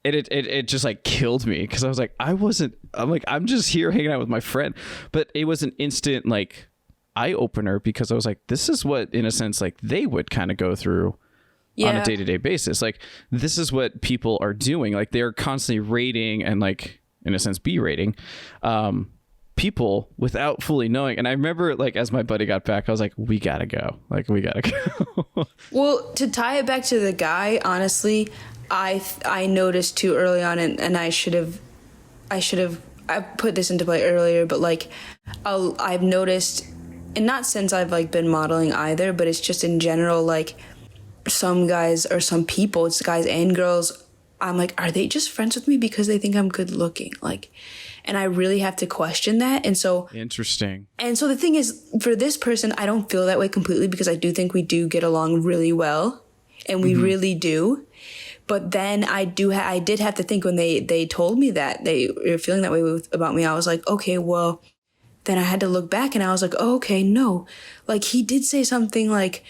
it just like killed me, because I was like, I'm just here hanging out with my friend. But it was an instant like eye opener, because I was like, this is what, in a sense, like they would kind of go through on a day-to-day basis. Like, this is what people are doing. Like, they're constantly rating and, like, in a sense, berating people without fully knowing. And I remember, like, as my buddy got back, I was like, we gotta go. Like, we gotta go. Well, to tie it back to the guy, honestly, I noticed too early on, and I put this into play earlier, but like I've noticed, and not since I've like been modeling either, but it's just in general, like some guys or some people, it's guys and girls, I'm like, are they just friends with me because they think I'm good looking? Like, and I really have to question that. And so interesting. And so the thing is, for this person, I don't feel that way completely, because I do think we do get along really well, and we really do. But then I did have to think, when they told me that they were feeling that way about me, I was like, okay, well, then I had to look back, and I was like, oh, okay, no. Like, he did say something like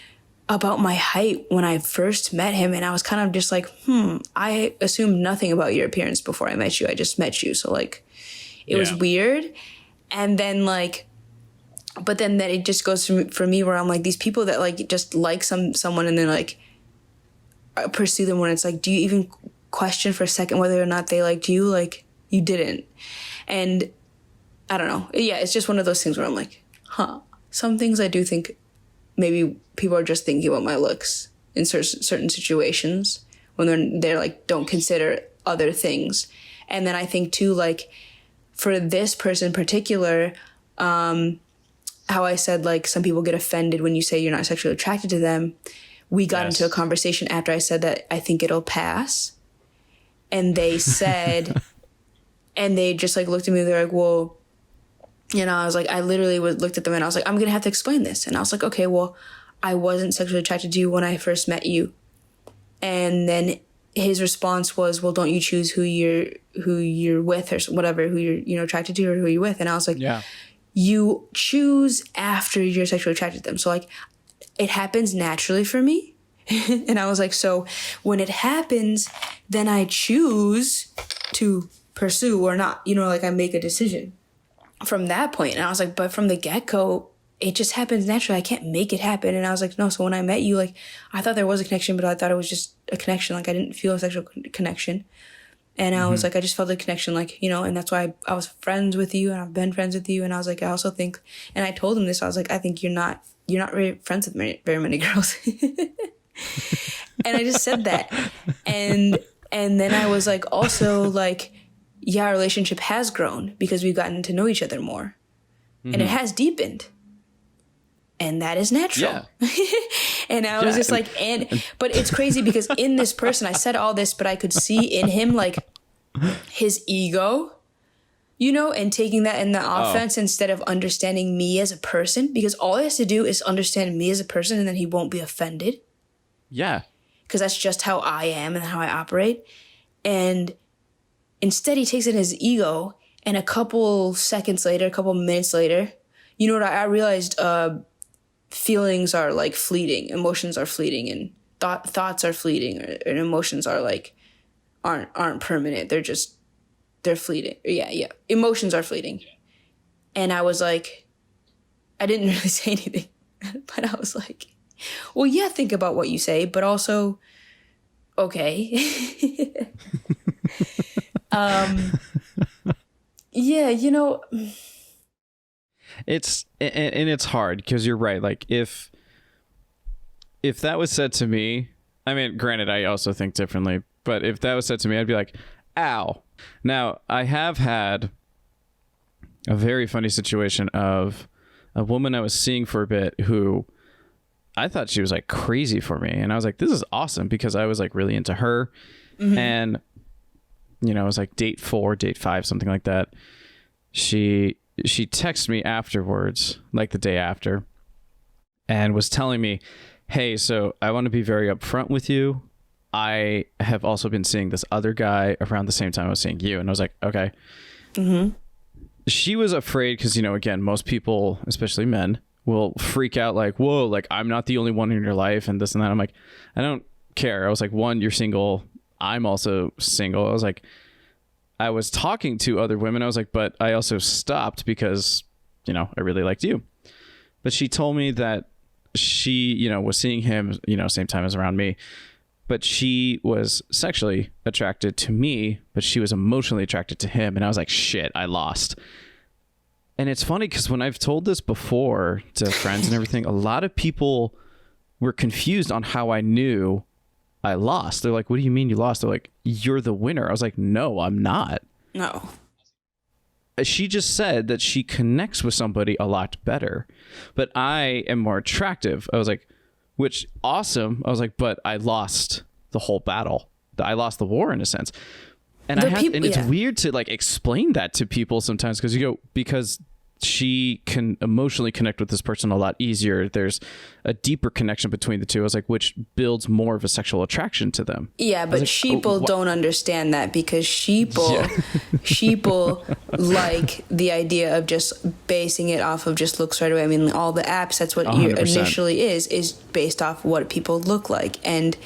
about my height when I first met him, and I was kind of just like, I assumed nothing about your appearance before I met you. I just met you. So like, it was weird. And then like, but then that it just goes for me where I'm like, these people that like just like someone and then like pursue them, when it's like, do you even question for a second whether or not they liked you? Like, you didn't. And I don't know. Yeah, it's just one of those things where I'm like, some things I do think maybe people are just thinking about my looks in certain situations when they're like, don't consider other things. And then I think too, like, for this person in particular, how I said, like, some people get offended when you say you're not sexually attracted to them. We got into a conversation after I said that I think it'll pass. And they said, and they just like looked at me, they're like, well, you know, I was like, I literally looked at them and I was like, I'm going to have to explain this. And I was like, okay, well, I wasn't sexually attracted to you when I first met you. And then his response was, well, don't you choose who you're with or whatever, who you're, you know, attracted to or who you're with? And I was like, you choose after you're sexually attracted to them. So like, it happens naturally for me. And I was like, so when it happens, then I choose to pursue or not, you know, like I make a decision from that point. And I was like, but from the get-go, it just happens naturally. I can't make it happen. And I was like, no. So when I met you, like, I thought there was a connection, but I thought it was just a connection. Like, I didn't feel a sexual connection. And I was like, I just felt a connection, like, you know, and that's why I was friends with you, and I've been friends with you. And I was like, I also think, and I told him this, I was like, I think you're not really friends with very many girls. And I just said that. And then I was like, also like, yeah, our relationship has grown because we've gotten to know each other more. And it has deepened. And that is natural. Yeah. And I was just like, but it's crazy because in this person, I said all this, but I could see in him like his ego, you know, and taking that in the offense instead of understanding me as a person, because all he has to do is understand me as a person and then he won't be offended. Yeah. Because that's just how I am and how I operate. And instead he takes it in his ego, and a couple seconds later, a couple minutes later, you know what I realized, feelings are like fleeting, emotions are fleeting, and thoughts are fleeting, and emotions are like aren't permanent. They're fleeting. Yeah. Emotions are fleeting. And I was like, I didn't really say anything, but I was like, well, yeah, think about what you say, but also, okay. Yeah, you know, it's hard because you're right. Like if that was said to me, I mean, granted, I also think differently, but if that was said to me, I'd be like, ow. Now, I have had a very funny situation of a woman I was seeing for a bit who I thought she was like crazy for me. And I was like, this is awesome, because I was like really into her. And, you know, it was like date 4, date 5, something like that. She texted me afterwards, like the day after, and was telling me, hey, so I want to be very upfront with you. I have also been seeing this other guy around the same time I was seeing you. And I was like, okay. She was afraid because, you know, again, most people, especially men, will freak out like, whoa, like I'm not the only one in your life and this and that. I'm like, I don't care. I was like, one, you're single. I'm also single. I was like, I was talking to other women. I was like, but I also stopped because, you know, I really liked you. But she told me that she, was seeing him, same time as around me, but she was sexually attracted to me, but she was emotionally attracted to him. And I was like, shit, I lost. And it's funny because when I've told this before to friends and everything, a lot of people were confused on how I knew I lost. They're like, what do you mean you lost? They're like, you're the winner. I was like, no, I'm not. No. She just said that she connects with somebody a lot better, but I am more attractive. I was like, which awesome. I was like, but I lost the whole battle. I lost the war in a sense. And and it's weird to like explain that to people sometimes because she can emotionally connect with this person a lot easier. There's a deeper connection between the two. I was like, which builds more of a sexual attraction to them. Yeah, but like, sheeple don't understand that because sheeple like the idea of just basing it off of just looks right away. I mean, all the apps, that's what you initially is based off what people look like. And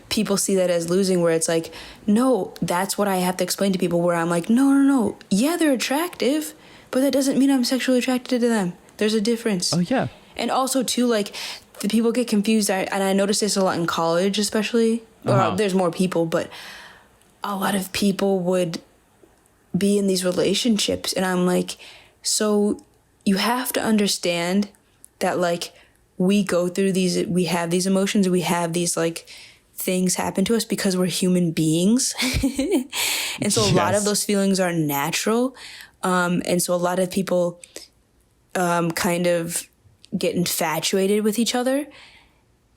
people see that as losing, where it's like, no, that's what I have to explain to people, where I'm like, no. Yeah, they're attractive, but that doesn't mean I'm sexually attracted to them. There's a difference. Oh, yeah. And also, too, like, the people get confused, and I notice this a lot in college, especially. Or there's more people, but a lot of people would be in these relationships, and I'm like, so you have to understand that, like, we go through these, we have these emotions, we have these, like, things happen to us because we're human beings. And so a lot of those feelings are natural. And so a lot of people kind of get infatuated with each other,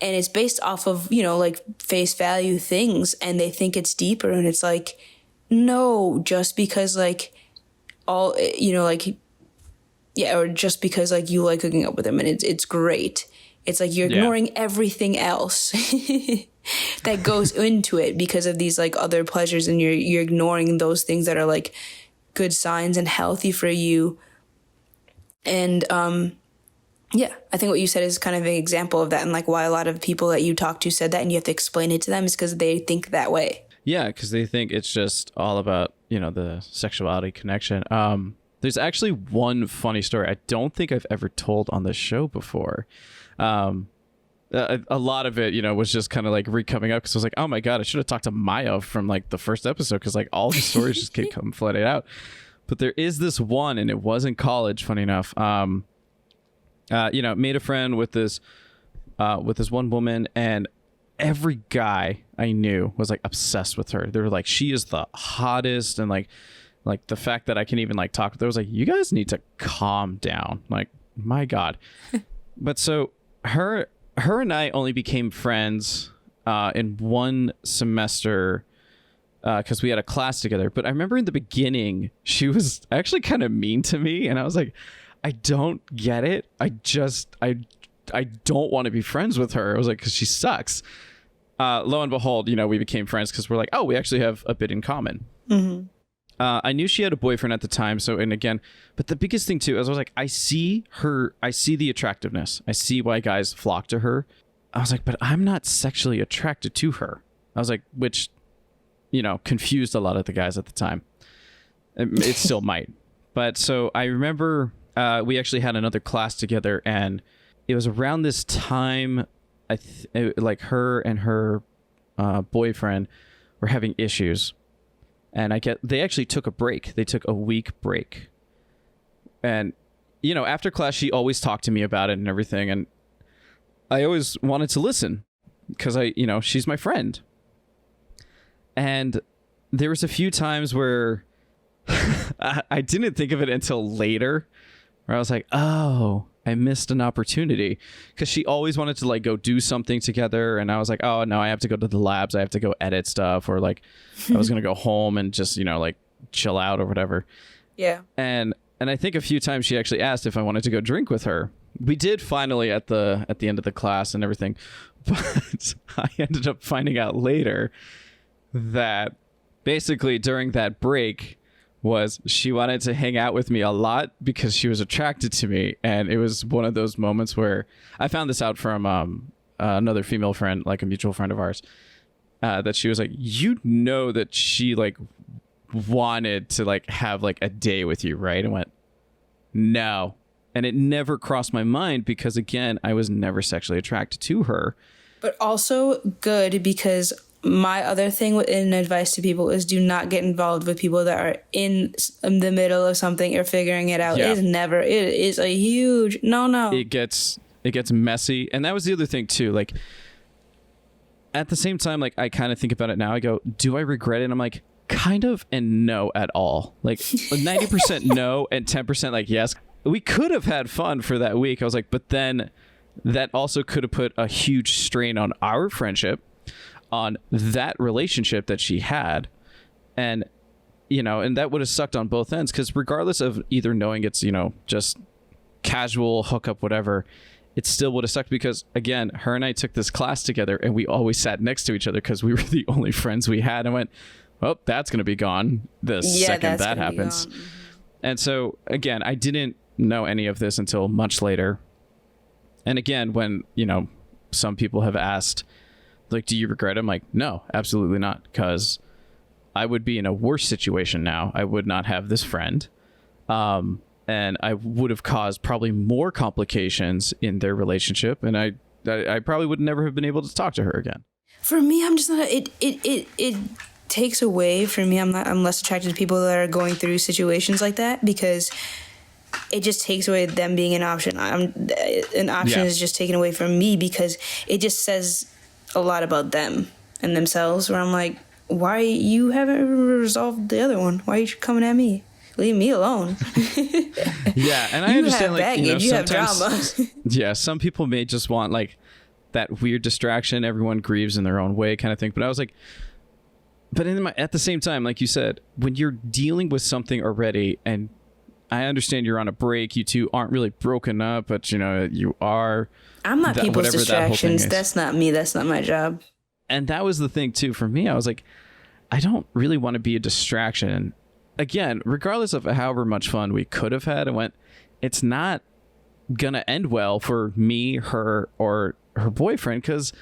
and it's based off of, like face value things, and they think it's deeper, and it's like, no, just because like all, like, yeah, or just because like you like hooking up with them and it's great. It's like you're ignoring everything else that goes into it because of these like other pleasures, and you're ignoring those things that are like good signs and healthy for you. And I think what you said is kind of an example of that, and like why a lot of people that you talk to said that, and you have to explain it to them, is because they think that way. Yeah, because they think it's just all about, the sexuality connection. There's actually one funny story I don't think I've ever told on the show before. A lot of it, was just kind of like coming up because I was like, oh my God, I should have talked to Maya from like the first episode, because like all the stories just keep come flooding out. But there is this one, and it was in college, funny enough. Made a friend with this one woman, and every guy I knew was like obsessed with her. They were like, she is the hottest, and like the fact that I can even like talk with her was like, you guys need to calm down. Like, my God. But so her and I only became friends in one semester because we had a class together. But I remember in the beginning, she was actually kind of mean to me, and I was like, I don't get it. I don't want to be friends with her. I was like, because she sucks. Lo and behold, we became friends because we're like, oh, we actually have a bit in common. Mm-hmm. I knew she had a boyfriend at the time. So, and again, but the biggest thing too, is I was like, I see the attractiveness. I see why guys flock to her. I was like, but I'm not sexually attracted to her. I was like, which, confused a lot of the guys at the time. It still might. But so I remember we actually had another class together, and it was around this time, like her and her boyfriend were having issues. And they actually took a break. They took a week break. And, after class, she always talked to me about it and everything. And I always wanted to listen because she's my friend. And there was a few times where I didn't think of it until later, where I was like, oh, I missed an opportunity, because she always wanted to like go do something together, and I was like, oh no, I have to go to the labs, I have to go edit stuff, or like I was gonna go home and just like chill out or whatever. Yeah. And I think a few times she actually asked if I wanted to go drink with her. We did finally at the end of the class and everything, but I ended up finding out later that basically during that break was she wanted to hang out with me a lot because she was attracted to me. And it was one of those moments where I found this out from another female friend, like a mutual friend of ours, that she was like, that she like wanted to like have like a day with you, right? And went, no, And it never crossed my mind because, again, I was never sexually attracted to her. But also good, because my other thing in advice to people is do not get involved with people that are in the middle of something or figuring it out. Yeah. It is a huge no. It gets messy. And that was the other thing too. Like, at the same time, like, I kind of think about it now. I go, do I regret it? And I'm like, kind of, and no at all. Like 90% no and 10% like yes. We could have had fun for that week. I was like, but then that also could have put a huge strain on our friendship, on that relationship that she had. And, you know, and that would have sucked on both ends, because regardless of either knowing it's, you know, just casual hookup, whatever, it still would have sucked because, again, her and I took this class together and we always sat next to each other because we were the only friends we had. And went, well, that's going to be gone the second that happens. And so, again, I didn't know any of this until much later. And again, when, you know, some people have asked, like, do you regret it? I'm like, no, absolutely not. Because I would be in a worse situation now. I would not have this friend. And I would have caused probably more complications in their relationship. And I probably would never have been able to talk to her again. For me, I'm just not, it takes away from me. I'm less attracted to people that are going through situations like that, because it just takes away them being an option. An option is just taken away from me, because it just says a lot about them and themselves, where I'm like, why you haven't resolved the other one? Why are you coming at me? Leave me alone. Yeah, and I understand, have baggage, you have drama. Yeah, some people may just want like that weird distraction. Everyone grieves in their own way, kind of thing. But I was like, but at the same time, like you said, when you're dealing with something already, and I understand you're on a break, you two aren't really broken up, but you know you are. I'm not people's distractions. That's not me. That's not my job. And that was the thing too for me. I was like, I don't really want to be a distraction. Again, regardless of however much fun we could have had, I went, it's not gonna end well for me, her, or her boyfriend, because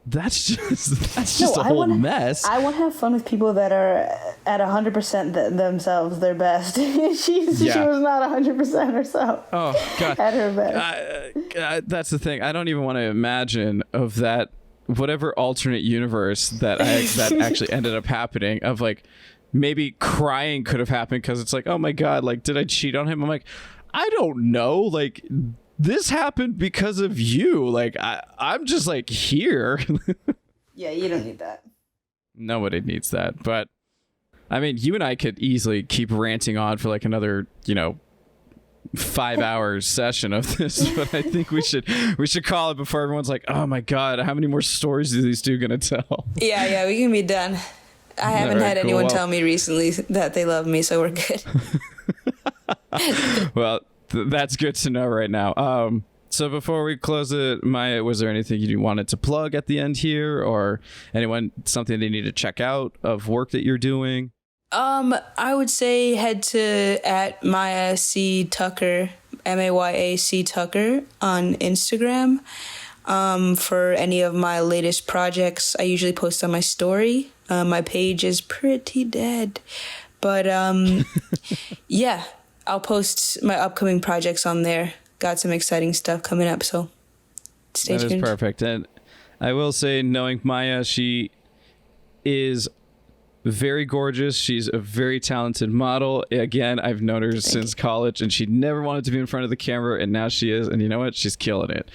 that's just a whole mess. I want to have fun with people that are at 100% themselves, their best. She was not 100% herself. Oh God, at her best. That's the thing. I don't even want to imagine of that whatever alternate universe that actually ended up happening, of like maybe crying could have happened because it's like, oh my God, like, did I cheat on him? I'm like, I don't know, like, this happened because of you, like, I'm just like here. Yeah, you don't need that. Nobody needs that. But I mean, you and I could easily keep ranting on for like another, 5-hour session of this, but I think we should call it before everyone's like, oh my God, how many more stories are these two gonna tell? Yeah, we can be done. I haven't had anyone tell me recently that they love me, so we're good. Well, that's good to know right now. So before we close it, Maya, was there anything you wanted to plug at the end here, or something they need to check out of work that you're doing? I would say head to at Maya C. Tucker, MAYAC Tucker on Instagram. For any of my latest projects, I usually post on my story. My page is pretty dead, but yeah, I'll post my upcoming projects on there. Got some exciting stuff coming up, so stay tuned. That is perfect. And I will say, knowing Maya, she is very gorgeous. She's a very talented model. Again, I've known her since college, and she never wanted to be in front of the camera, and now she is. And you know what? She's killing it.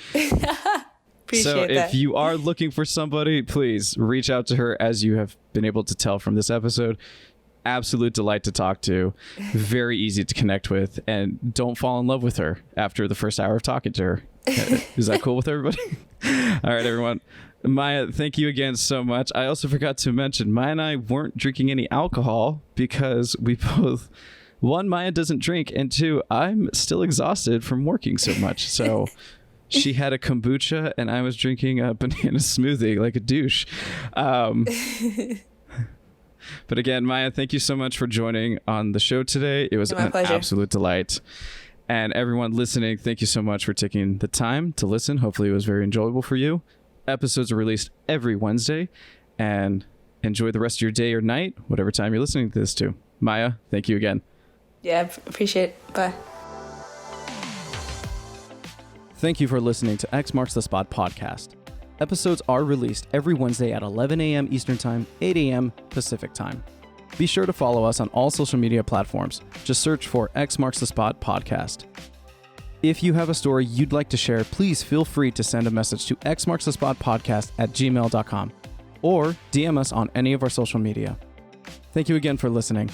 So if you are looking for somebody, please reach out to her, as you have been able to tell from this episode. Absolute delight to talk to. Very easy to connect with. And don't fall in love with her after the first hour of talking to her. Is that cool with everybody? All right, everyone. Maya, thank you again so much. I also forgot to mention, Maya and I weren't drinking any alcohol because we both, one, Maya doesn't drink, and two, I'm still exhausted from working so much. So she had a kombucha and I was drinking a banana smoothie like a douche. But again, Maya, thank you so much for joining on the show today. It was an absolute delight. And everyone listening, thank you so much for taking the time to listen. Hopefully it was very enjoyable for you. Episodes are released every Wednesday, and enjoy the rest of your day or night, whatever time you're listening to this to. Maya, thank you again. Yeah, appreciate it. Bye. Thank you for listening to X Marks the Spot podcast. Episodes are released every Wednesday at 11 a.m. Eastern Time, 8 a.m. Pacific Time. Be sure to follow us on all social media platforms. Just search for X Marks the Spot podcast. If you have a story you'd like to share, please feel free to send a message to xmarksthespotpodcast@gmail.com or DM us on any of our social media. Thank you again for listening.